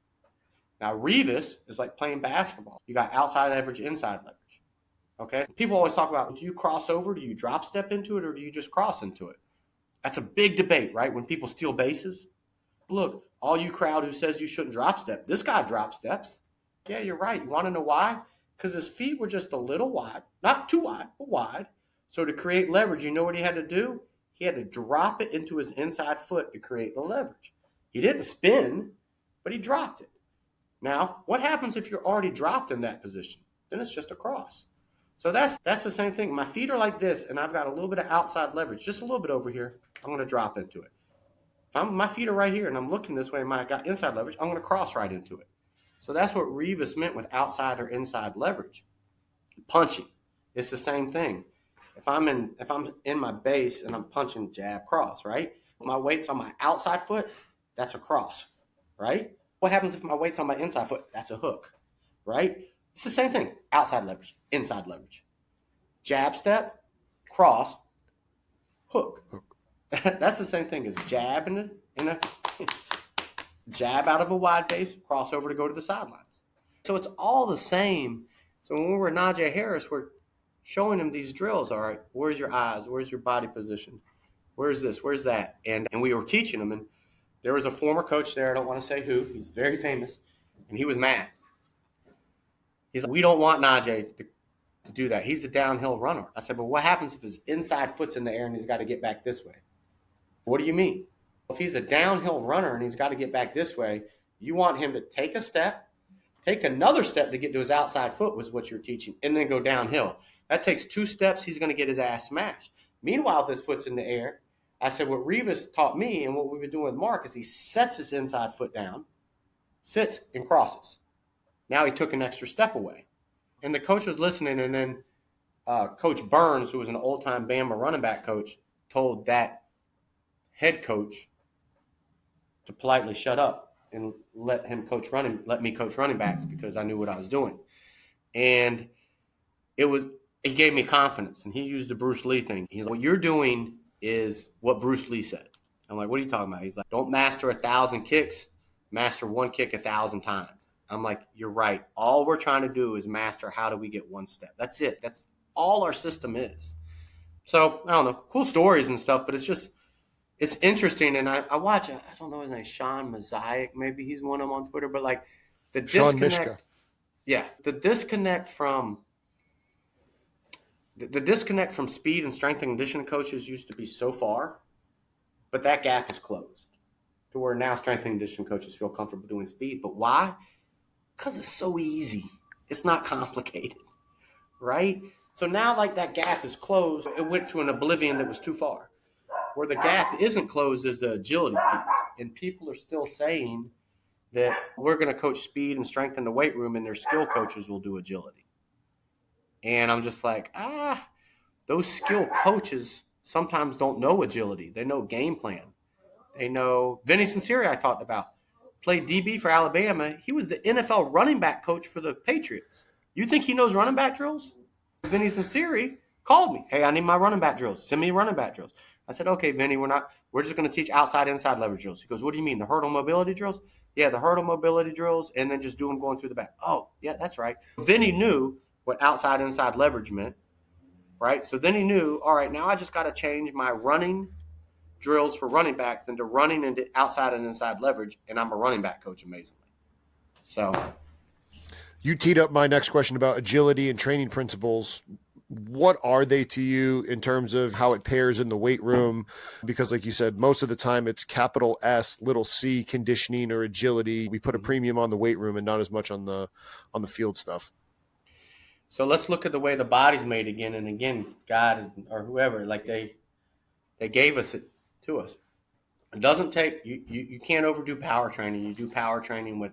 B: Now, Revis is like playing basketball. You got outside leverage, inside leverage. Okay? People always talk about, do you cross over? Do you drop step into it? Or do you just cross into it? That's a big debate, right? When people steal bases. Look, all you crowd who says you shouldn't drop step, this guy drop steps. Yeah, you're right. You want to know why? Because his feet were just a little wide. Not too wide, but wide. So to create leverage, you know what he had to do? He had to drop it into his inside foot to create the leverage. He didn't spin, but he dropped it. Now, what happens if you're already dropped in that position? Then it's just a cross. So that's the same thing. My feet are like this, and I've got a little bit of outside leverage, just a little bit over here. I'm going to drop into it. If my feet are right here, and I'm looking this way, and I got inside leverage, I'm going to cross right into it. So that's what Revis meant with outside or inside leverage. Punching, it's the same thing. If I'm in my base and I'm punching jab cross, right? My weight's on my outside foot, that's a cross, right? What happens if my weight's on my inside foot? That's a hook, right? It's the same thing. Outside leverage, inside leverage. Jab step, cross, hook. That's the same thing as jab in a jab out of a wide base, crossover to go to the sidelines. So it's all the same. So when we were Najee Harris, we're showing him these drills. All right, where's your eyes? Where's your body position? Where's this? Where's that? And we were teaching him, and there was a former coach there. I don't want to say who. He's very famous, and he was mad. He's like, we don't want Najee to do that. He's a downhill runner. I said, but what happens if his inside foot's in the air and he's got to get back this way? What do you mean? If he's a downhill runner and he's got to get back this way, you want him to take a step, take another step to get to his outside foot was what you're teaching, and then go downhill. That takes 2 steps. He's going to get his ass smashed. Meanwhile, if his foot's in the air, I said what Revis taught me and what we've been doing with Mark is he sets his inside foot down, sits, and crosses. Now he took an extra step away. And the coach was listening, and then Coach Burns, who was an old-time Bama running back coach, told that head coach to politely shut up and let me coach running backs because I knew what I was doing. And he gave me confidence, and he used the Bruce Lee thing. He's like, what you're doing is what Bruce Lee said. I'm like, what are you talking about? He's like, don't master 1,000 kicks, master one kick 1,000 times. I'm like, you're right. All we're trying to do is master how do we get one step. That's it. That's all our system is. So, I don't know, cool stories and stuff, but it's interesting. And I watch, I don't know his name, Sean Mosaic, maybe he's one of them on Twitter, but like the disconnect.
A: Sean Mishka.
B: Yeah, the disconnect from speed and strength and conditioning coaches used to be so far, but that gap is closed to where now strength and conditioning coaches feel comfortable doing speed. But why? Because it's so easy. It's not complicated, right? So now like that gap is closed. It went to an oblivion that was too far. Where the gap isn't closed is the agility piece. And people are still saying that we're going to coach speed and strength in the weight room and their skill coaches will do agility. And I'm just like, those skill coaches sometimes don't know agility. They know game plan. They know Vinny Sinceri I talked about. Played DB for Alabama. He was the NFL running back coach for the Patriots. You think he knows running back drills? Vinny Sinceri called me. Hey, I need my running back drills. Send me running back drills. I said, okay, Vinny, we're just going to teach outside, inside leverage drills. He goes, what do you mean, the hurdle mobility drills? Yeah, the hurdle mobility drills, and then just do them going through the back. Oh, yeah, that's right. Vinny knew what outside, inside leverage meant, right? So then he knew, all right, now I just got to change my running drills for running backs into running into outside and inside leverage, and I'm a running back coach, amazingly. So
A: you teed up my next question about agility and training principles. What are they to you in terms of how it pairs in the weight room? Because like you said, most of the time it's capital S, little c, conditioning or agility. We put a premium on the weight room and not as much on the field stuff.
B: So let's look at the way the body's made again and again. God or whoever, like they gave us it to us. It doesn't take you can't overdo power training. You do power training with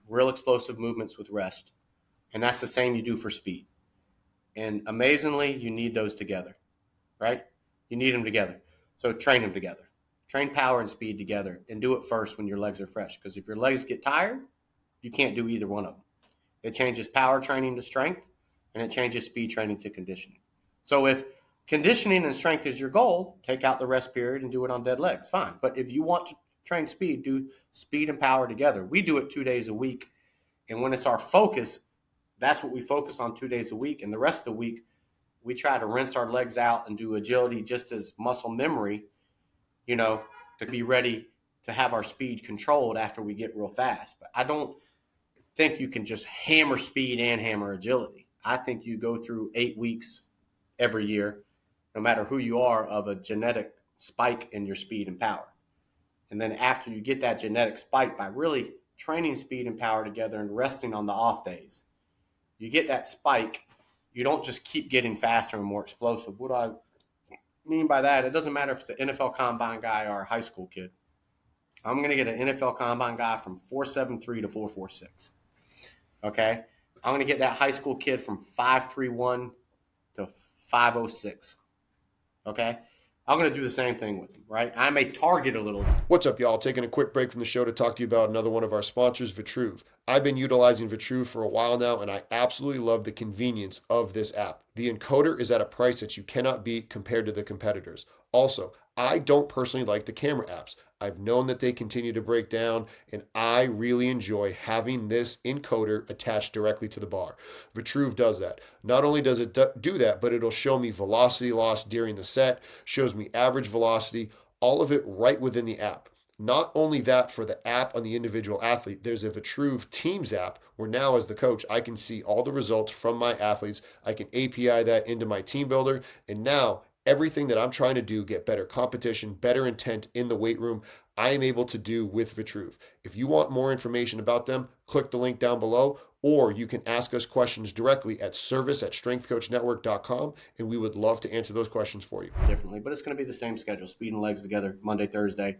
B: real explosive movements with rest. And that's the same you do for speed. And amazingly, you need those together, right? You need them together. So train them together. Train power and speed together and do it first when your legs are fresh. Because if your legs get tired, you can't do either one of them. It changes power training to strength and it changes speed training to conditioning. So if conditioning and strength is your goal, take out the rest period and do it on dead legs, fine. But if you want to train speed, do speed and power together. We do it 2 days a week. And when it's our focus, that's what we focus on 2 days a week. And the rest of the week, we try to rinse our legs out and do agility just as muscle memory, to be ready to have our speed controlled after we get real fast. But I don't think you can just hammer speed and hammer agility. I think you go through 8 weeks every year, no matter who you are, of a genetic spike in your speed and power. And then after you get that genetic spike, by really training speed and power together and resting on the off days, you get that spike. You don't just keep getting faster and more explosive. What I mean by that, it doesn't matter if it's an NFL combine guy or a high school kid. I'm going to get an NFL combine guy from 4.73 to 4.46. Okay? I'm going to get that high school kid from 5.31 to 5.06. Okay? I'm going to do the same thing with them, right? I may target a little.
A: What's up, y'all? Taking a quick break from the show to talk to you about another one of our sponsors, Vitruve. I've been utilizing Vitruve for a while now, and I absolutely love the convenience of this app. The encoder is at a price that you cannot beat compared to the competitors. Also, I don't personally like the camera apps. I've known that they continue to break down, and I really enjoy having this encoder attached directly to the bar. Vitruve does that. Not only does it do that, but it'll show me velocity loss during the set, shows me average velocity, all of it right within the app. Not only that, for the app on the individual athlete, there's a Vitruve Teams app where now as the coach, I can see all the results from my athletes. I can API that into my TeamBuildr, and now everything that I'm trying to do, get better competition, better intent in the weight room, I am able to do with Vitruve. If you want more information about them, click the link down below, or you can ask us questions directly at service@strengthcoachnetwork.com, and we would love to answer those questions for you.
B: Differently, but it's going to be the same schedule. Speed and legs together, Monday, Thursday.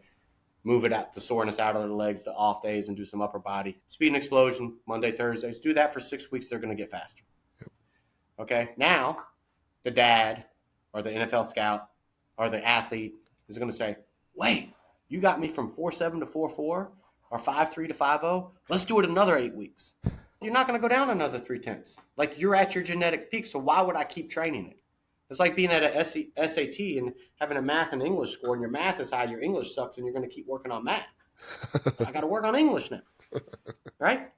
B: Move it out, the soreness out of the legs, the off days, and do some upper body. Speed and explosion, Monday, Thursdays. Do that for 6 weeks. They're going to get faster. Okay? Now, the dad or the NFL scout or the athlete is going to say, wait, you got me from 4.7 to 4.4 or 5.3 to 5.0. Let's do it another 8 weeks. You're not going to go down another 0.3. Like, you're at your genetic peak, so why would I keep training it? It's like being at a SAT and having a math and English score, and your math is high, your English sucks, and you're going to keep working on math. I got to work on English now, right?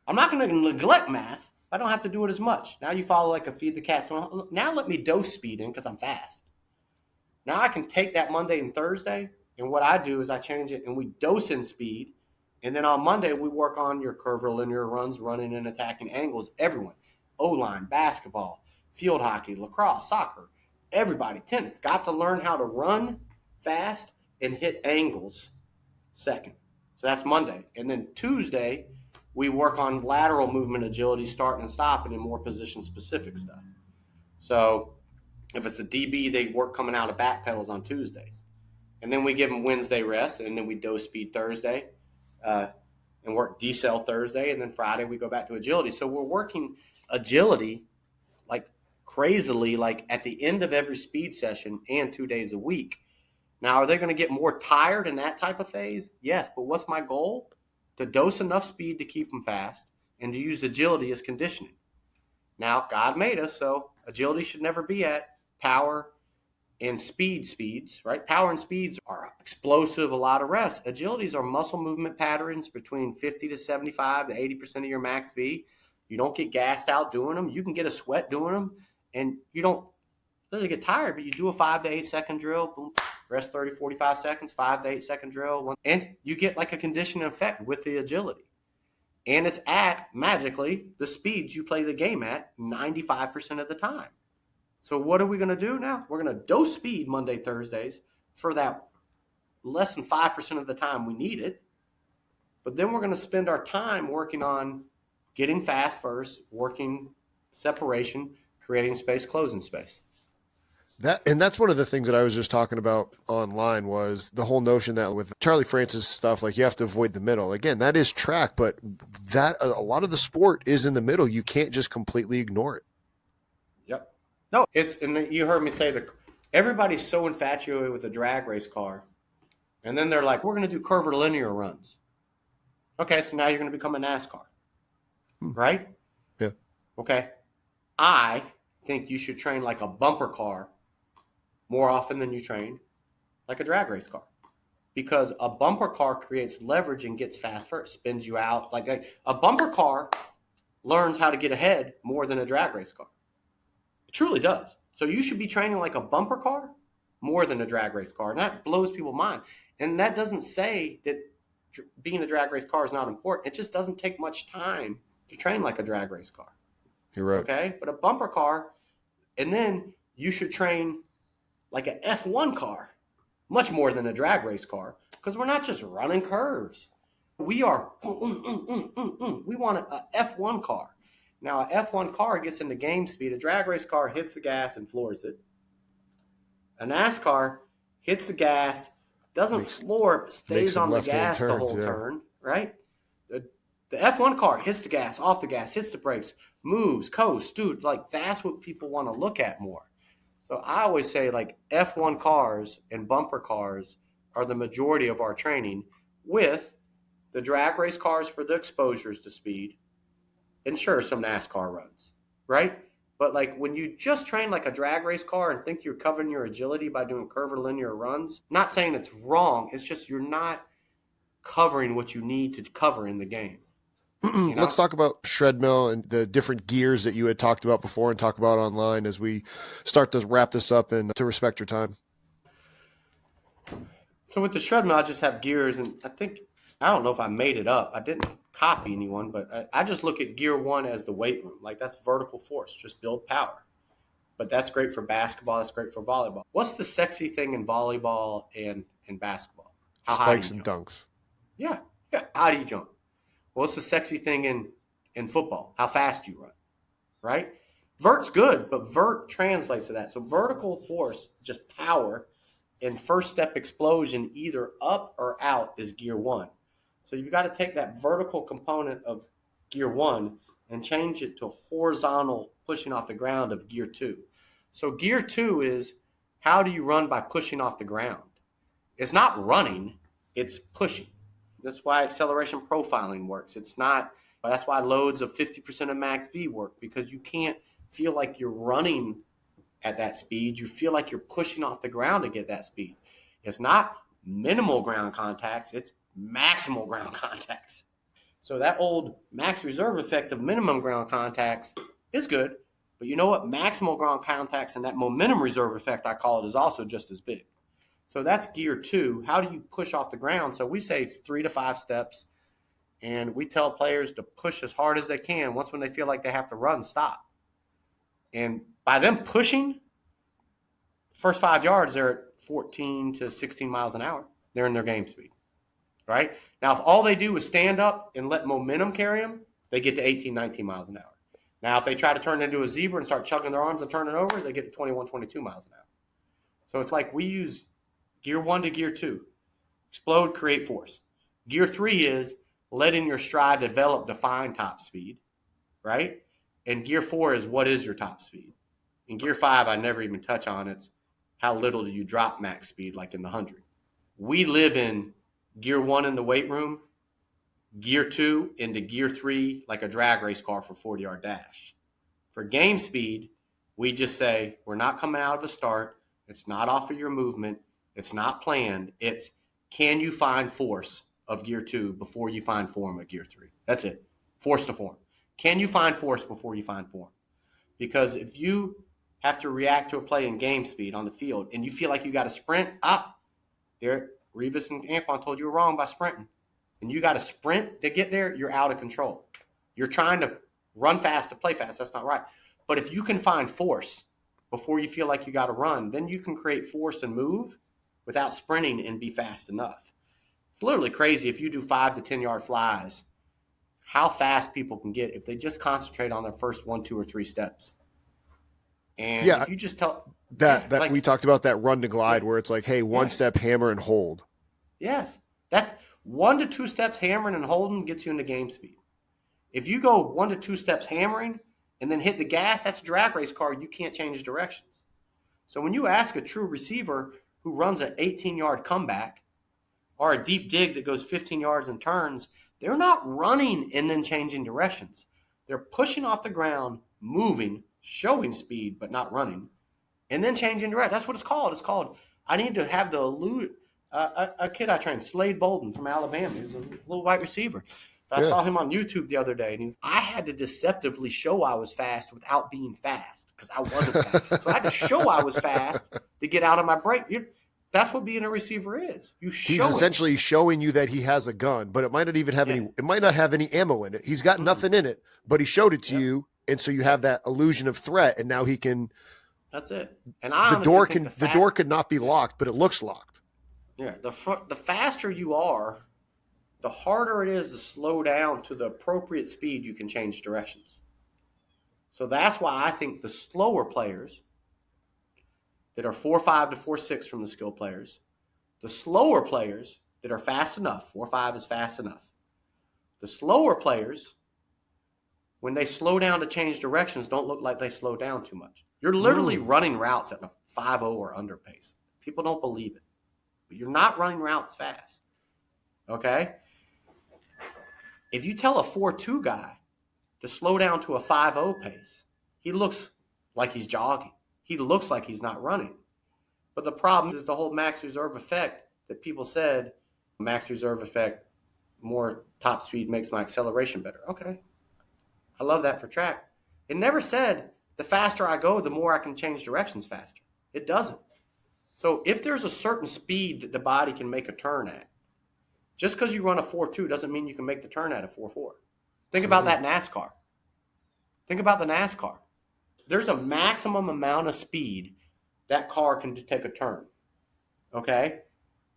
B: I'm not going to neglect math. I don't have to do it as much. Now you follow like a feed the cat. So now let me dose speed in because I'm fast. Now I can take that Monday and Thursday, and what I do is I change it, and we dose in speed, and then on Monday we work on your curvilinear runs, running and attacking angles. Everyone, O-line, basketball, field hockey, lacrosse, soccer, everybody, tennis, got to learn how to run fast and hit angles second. So that's Monday. And then Tuesday, we work on lateral movement agility, starting and stopping, and more position-specific stuff. So if it's a DB, they work coming out of back pedals on Tuesdays. And then we give them Wednesday rest, and then we dose speed Thursday and work decel Thursday, and then Friday we go back to agility. So we're working agility like crazily, like at the end of every speed session and 2 days a week. Now, are they going to get more tired in that type of phase? Yes, but what's my goal? To dose enough speed to keep them fast and to use agility as conditioning. Now, God made us, so agility should never be at power and speeds, right? Power and speeds are explosive, a lot of rest. Agilities are muscle movement patterns between 50 to 75 to 80% of your max V. You don't get gassed out doing them. You can get a sweat doing them, and you don't literally get tired, but you do a 5 to 8 second drill, boom, rest 30, 45 seconds, 5 to 8 second drill, and you get like a conditioning effect with the agility. And it's at, magically, the speeds you play the game at 95% of the time. So what are we going to do now? We're going to dose speed Monday, Thursdays for that less than 5% of the time we need it. But then we're going to spend our time working on getting fast first, working separation, creating space, closing space.
A: That's one of the things that I was just talking about online was the whole notion that with Charlie Francis stuff, like you have to avoid the middle. Again, that is track, but that a lot of the sport is in the middle. You can't just completely ignore it.
B: Yep. No, and you heard me say that everybody's so infatuated with a drag race car. And then they're like, we're going to do curvilinear runs. Okay, so now you're going to become a NASCAR. Right?
A: Yeah.
B: Okay. I think you should train like a bumper car more often than you train like a drag race car. because a bumper car creates leverage and gets fast first, spins you out. Like a bumper car learns how to get ahead more than a drag race car. It truly does. So you should be training like a bumper car more than a drag race car. And that blows people's mind. And that doesn't say that being a drag race car is not important. It just doesn't take much time to train like a drag race car.
A: You're right.
B: Okay? But a bumper car, and then you should train like an F1 car much more than a drag race car, because we're not just running curves. We are, we want a F1 car. Now, a F1 car gets into game speed. A drag race car hits the gas and floors it. A NASCAR hits the gas, doesn't floor it, stays on the gas the whole turn, right? The F1 car hits the gas, off the gas, hits the brakes, moves, coasts, dude. Like, that's what people want to look at more. So I always say, like, F1 cars and bumper cars are the majority of our training, with the drag race cars for the exposures to speed, and sure, some NASCAR runs, right? But like when you just train like a drag race car and think you're covering your agility by doing curvilinear runs, not saying it's wrong, it's just you're not covering what you need to cover in the game.
A: You know? Let's talk about shred mill and the different gears that you had talked about before and talk about online as we start to wrap this up and to respect your time.
B: So with the shred mill, I just have gears, and I don't know if I made it up. I didn't copy anyone, but I just look at gear 1 as the weight room. Like, that's vertical force, just build power. But that's great for basketball. That's great for volleyball. What's the sexy thing in volleyball and basketball?
A: How spikes and dunks.
B: Yeah. How do you jump? What's the sexy thing in football? How fast you run, right? Vert's good, but vert translates to that. So vertical force, just power, and first step explosion, either up or out, is gear 1. So you've got to take that vertical component of gear 1 and change it to horizontal pushing off the ground of gear 2. So gear 2 is, how do you run by pushing off the ground? It's not running, it's pushing. That's why acceleration profiling works. That's why loads of 50% of max V work, because you can't feel like you're running at that speed. You feel like you're pushing off the ground to get that speed. It's not minimal ground contacts, it's maximal ground contacts. So that old max reserve effect of minimum ground contacts is good, but you know what? Maximal ground contacts and that momentum reserve effect, I call it, is also just as big. So that's gear 2. How do you push off the ground? So we say it's 3 to 5 steps, and we tell players to push as hard as they can. Once when they feel like they have to run, stop. And by them pushing, first 5 yards, they're at 14 to 16 miles an hour. They're in their game speed, right? Now, if all they do is stand up and let momentum carry them, they get to 18, 19 miles an hour. Now, if they try to turn into a zebra and start chugging their arms and turning over, they get to 21, 22 miles an hour. So it's like we use gear 1 to gear 2. Explode, create force. Gear 3 is letting your stride develop, define top speed, right? And gear 4 is, what is your top speed? In gear 5, I never even touch on, it's how little do you drop max speed, like in the 100. We live in gear 1 in the weight room, gear 2 into gear 3 like a drag race car for 40-yard dash. For game speed, we just say, we're not coming out of a start. It's not off of your movement. It's not planned. It's, can you find force of gear 2 before you find form of gear 3? That's it. Force to form. Can you find force before you find form? Because if you have to react to a play in game speed on the field and you feel like you got to sprint, there, Revis and Antoine told you were wrong by sprinting. And you got to sprint to get there, you're out of control. You're trying to run fast to play fast. That's not right. But if you can find force before you feel like you got to run, then you can create force and move without sprinting and be fast enough. It's literally crazy if you do 5 to 10 yard flies, how fast people can get if they just concentrate on their first 1, 2, or 3 steps. And if you just tell
A: that like, we talked about that run to glide where it's like, hey, 1 step hammer and hold.
B: Yes. That 1 to 2 steps hammering and holding gets you into game speed. If you go 1 to 2 steps hammering and then hit the gas, that's a drag race car. You can't change directions. So when you ask a true receiver who runs an 18-yard comeback or a deep dig that goes 15 yards and turns, they're not running and then changing directions. They're pushing off the ground, moving, showing speed, but not running, and then changing direction. That's what it's called. It's called, I need to have the a kid I trained, Slade Bolden from Alabama. He's a little white receiver. I
A: Yeah.
B: saw him on YouTube the other day, and I had to deceptively show I was fast without being fast because I wasn't fast. So I had to show I was fast to get out of my break. That's what being a receiver is.
A: He's essentially showing you that he has a gun, but it might not even have any. It might not have any ammo in it. He's got nothing in it, but he showed it to you, and so you have that illusion of threat, and now he can.
B: That's it. And
A: the door could not be locked, but it looks locked.
B: Yeah, the faster you are, the harder it is to slow down to the appropriate speed you can change directions. So that's why I think the slower players that are 4.5 to 4.6 from the skill players, the slower players that are fast enough, 4.5 is fast enough. The slower players, when they slow down to change directions, don't look like they slow down too much. You're literally running routes at a 5.0 or under pace. People don't believe it, but you're not running routes fast. Okay? If you tell a 4.2 guy to slow down to a 5.0 pace, he looks like he's jogging. He looks like he's not running. But the problem is the whole max reserve effect that people said, max reserve effect, more top speed makes my acceleration better. Okay. I love that for track. It never said the faster I go, the more I can change directions faster. It doesn't. So if there's a certain speed that the body can make a turn at, just because you run a 4.2 doesn't mean you can make the turn at a 4.4. Think about that NASCAR. Think about the NASCAR. There's a maximum amount of speed that car can take a turn. Okay?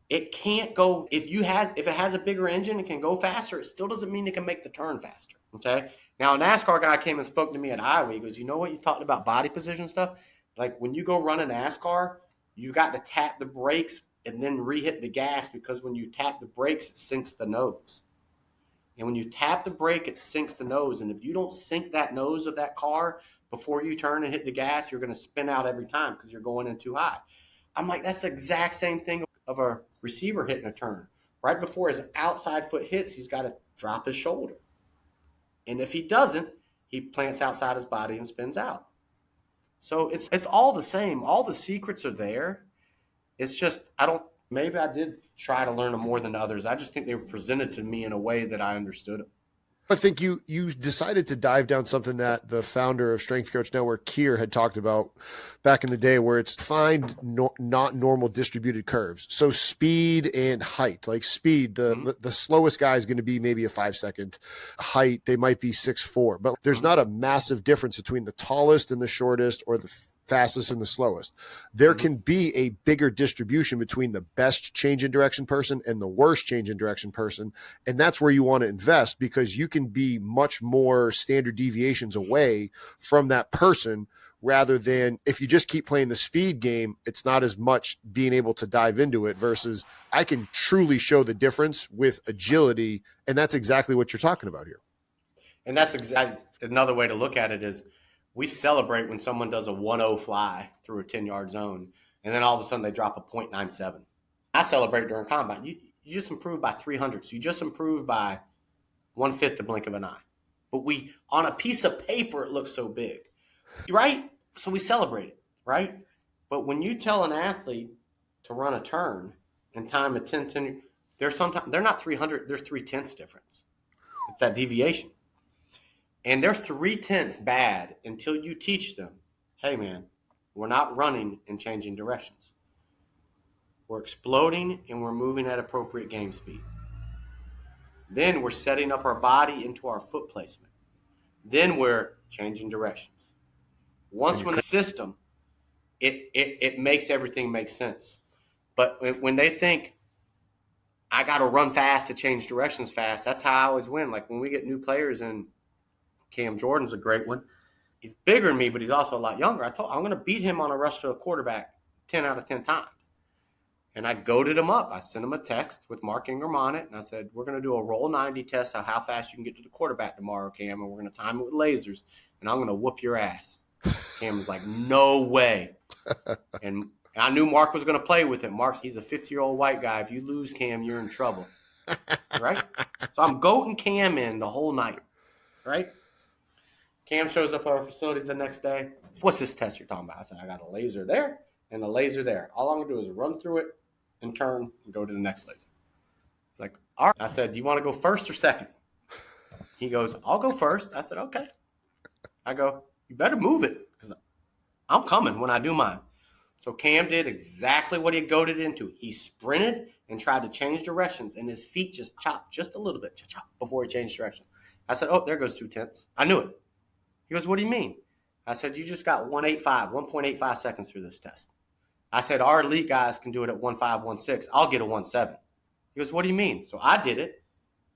B: It can't go, if it has a bigger engine, it can go faster. It still doesn't mean it can make the turn faster. Okay? Now, a NASCAR guy came and spoke to me at Iowa. He goes, you know what? You talked about body position stuff. Like when you go run a NASCAR, you've got to tap the brakes and then re-hit the gas, because when you tap the brakes, it sinks the nose. And when you tap the brake, it sinks the nose. And if you don't sink that nose of that car before you turn and hit the gas, you're going to spin out every time because you're going in too high. I'm like, that's the exact same thing of a receiver hitting a turn. Right before his outside foot hits, he's got to drop his shoulder. And if he doesn't, he plants outside his body and spins out. So it's all the same. All the secrets are there. It's just, maybe I did try to learn them more than others. I just think they were presented to me in a way that I understood them.
A: I think you decided to dive down something that the founder of Strength Coach Network, Keir, had talked about back in the day, where it's not normal distributed curves. So speed and height, like speed, the slowest guy is going to be maybe a 5-second. Height, they might be 6'4", but there's not a massive difference between the tallest and the shortest, or the fastest and the slowest. There can be a bigger distribution between the best change in direction person and the worst change in direction person. And that's where you want to invest, because you can be much more standard deviations away from that person, rather than if you just keep playing the speed game, it's not as much being able to dive into it, versus I can truly show the difference with agility. And that's exactly what you're talking about here.
B: And that's exactly another way to look at it is, we celebrate when someone does a 1.0 fly through a 10-yard zone, and then all of a sudden they drop a 0.97. I celebrate during combat. You just improved by 300. You just improved by 1/5 the blink of an eye. But on a piece of paper, it looks so big, right? So we celebrate it, right? But when you tell an athlete to run a turn and time a 10, they're not 300. There's 0.3 difference. It's that deviation. And they're 0.3 bad until you teach them, hey, man, we're not running and changing directions. We're exploding and we're moving at appropriate game speed. Then we're setting up our body into our foot placement. Then we're changing directions. Once we're in the system, it makes everything make sense. But when they think, I got to run fast to change directions fast, that's how I always win. Like when we get new players in, Cam Jordan's a great one. He's bigger than me, but he's also a lot younger. I'm going to beat him on a rush to a quarterback 10 out of 10 times. And I goaded him up. I sent him a text with Mark Ingram on it, and I said, we're going to do a roll 90 test of how fast you can get to the quarterback tomorrow, Cam, and we're going to time it with lasers, and I'm going to whoop your ass. Cam was like, no way. And I knew Mark was going to play with him. He's a 50-year-old white guy. If you lose Cam, you're in trouble. Right? So I'm goating Cam in the whole night. Right? Cam shows up at our facility the next day. What's this test you're talking about? I said, I got a laser there and a laser there. All I'm going to do is run through it and turn and go to the next laser. It's like, all right. I said, do you want to go first or second? He goes, I'll go first. I said, okay. I go, you better move it because I'm coming when I do mine. So Cam did exactly what he goaded into. He sprinted and tried to change directions, and his feet just chopped just a little bit before he changed direction. I said, oh, there goes 2/10. I knew it. He goes, what do you mean? I said, you just got 1.85 seconds through this test. I said, our elite guys can do it at 1.5, 1.6. I'll get a 1.7. He goes, what do you mean? So I did it,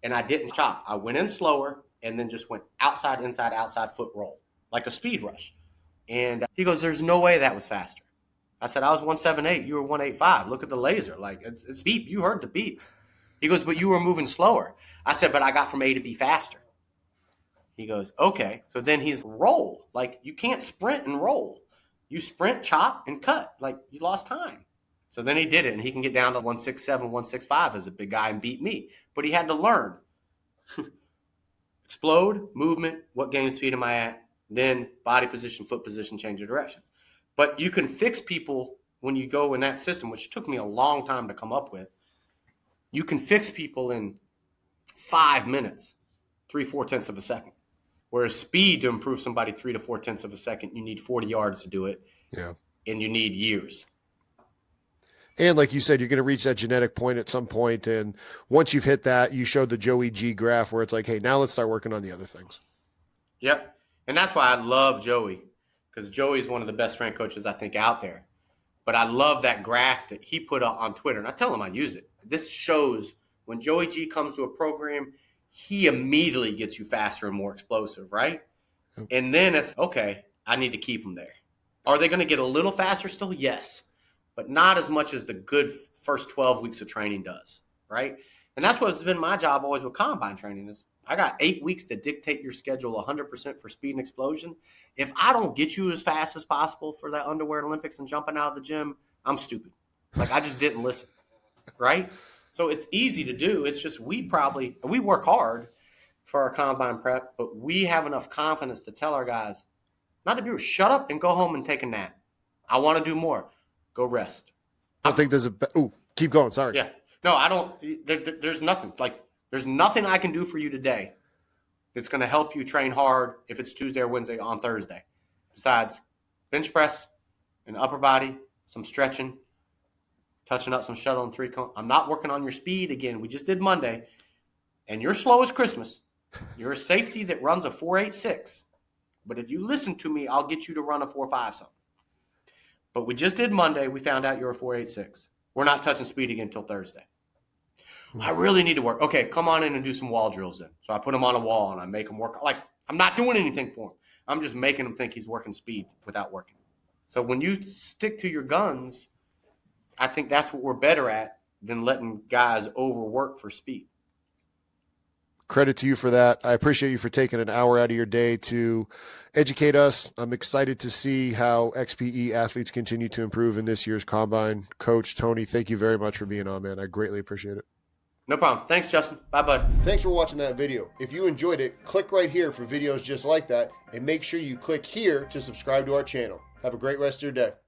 B: and I didn't chop. I went in slower and then just went outside, inside, outside foot roll, like a speed rush. And he goes, there's no way that was faster. I said, I was 1.78. You were 1.85. Look at the laser. Like, it's beep. You heard the beep. He goes, but you were moving slower. I said, but I got from A to B faster. He goes, okay. So then he's roll. Like, you can't sprint and roll. You sprint, chop, and cut. Like, you lost time. So then he did it, and he can get down to 1.67, 1.65 as a big guy and beat me. But he had to learn. Explode, movement, what game speed am I at? Then body position, foot position, change of directions. But you can fix people when you go in that system, which took me a long time to come up with. You can fix people in 5 minutes, 3/4 of a second. Whereas speed to improve somebody 3 to 4/10 of a second, you need 40 yards to do it.
A: Yeah.
B: And you need years.
A: And like you said, you're going to reach that genetic point at some point. And once you've hit that, you showed the Joey G graph where it's like, hey, now let's start working on the other things.
B: Yep. And that's why I love Joey, because Joey is one of the best strength coaches I think out there. But I love that graph that he put up on Twitter. And I tell him I use it. This shows when Joey G comes to a program, he immediately gets you faster and more explosive, right? Okay. And then it's, okay, I need to keep them there. Are they going to get a little faster still? Yes. But not as much as the good first 12 weeks of training does, right? And that's what's been my job always with combine training is I got 8 weeks to dictate your schedule 100% for speed and explosion. If I don't get you as fast as possible for that underwear Olympics and jumping out of the gym, I'm stupid. Like, I just didn't listen, right? So it's easy to do. It's just we work hard for our combine prep, but we have enough confidence to tell our guys, not to be shut up and go home and take a nap. I want to do more. Go rest.
A: I don't think there's keep going. Sorry.
B: Yeah. No, I don't. There's nothing. Like, there's nothing I can do for you today that's going to help you train hard if it's Tuesday or Wednesday on Thursday. Besides bench press and upper body, some stretching, touching up some shuttle and 3 cone. I'm not working on your speed again. We just did Monday. And you're slow as Christmas. You're a safety that runs a 4.86. But if you listen to me, I'll get you to run a 4.5 something. But we just did Monday. We found out you're a 4.86. We're not touching speed again until Thursday. I really need to work. Okay, come on in and do some wall drills then. So I put him on a wall and I make him work. Like, I'm not doing anything for him. I'm just making him think he's working speed without working. So when you stick to your guns, I think that's what we're better at than letting guys overwork for speed.
A: Credit to you for that. I appreciate you for taking an hour out of your day to educate us. I'm excited to see how XPE athletes continue to improve in this year's combine. Coach Tony, thank you very much for being on, man. I greatly appreciate it.
B: No problem. Thanks, Justin. Bye, bud.
A: Thanks for watching that video. If you enjoyed it, click right here for videos just like that, and make sure you click here to subscribe to our channel. Have a great rest of your day.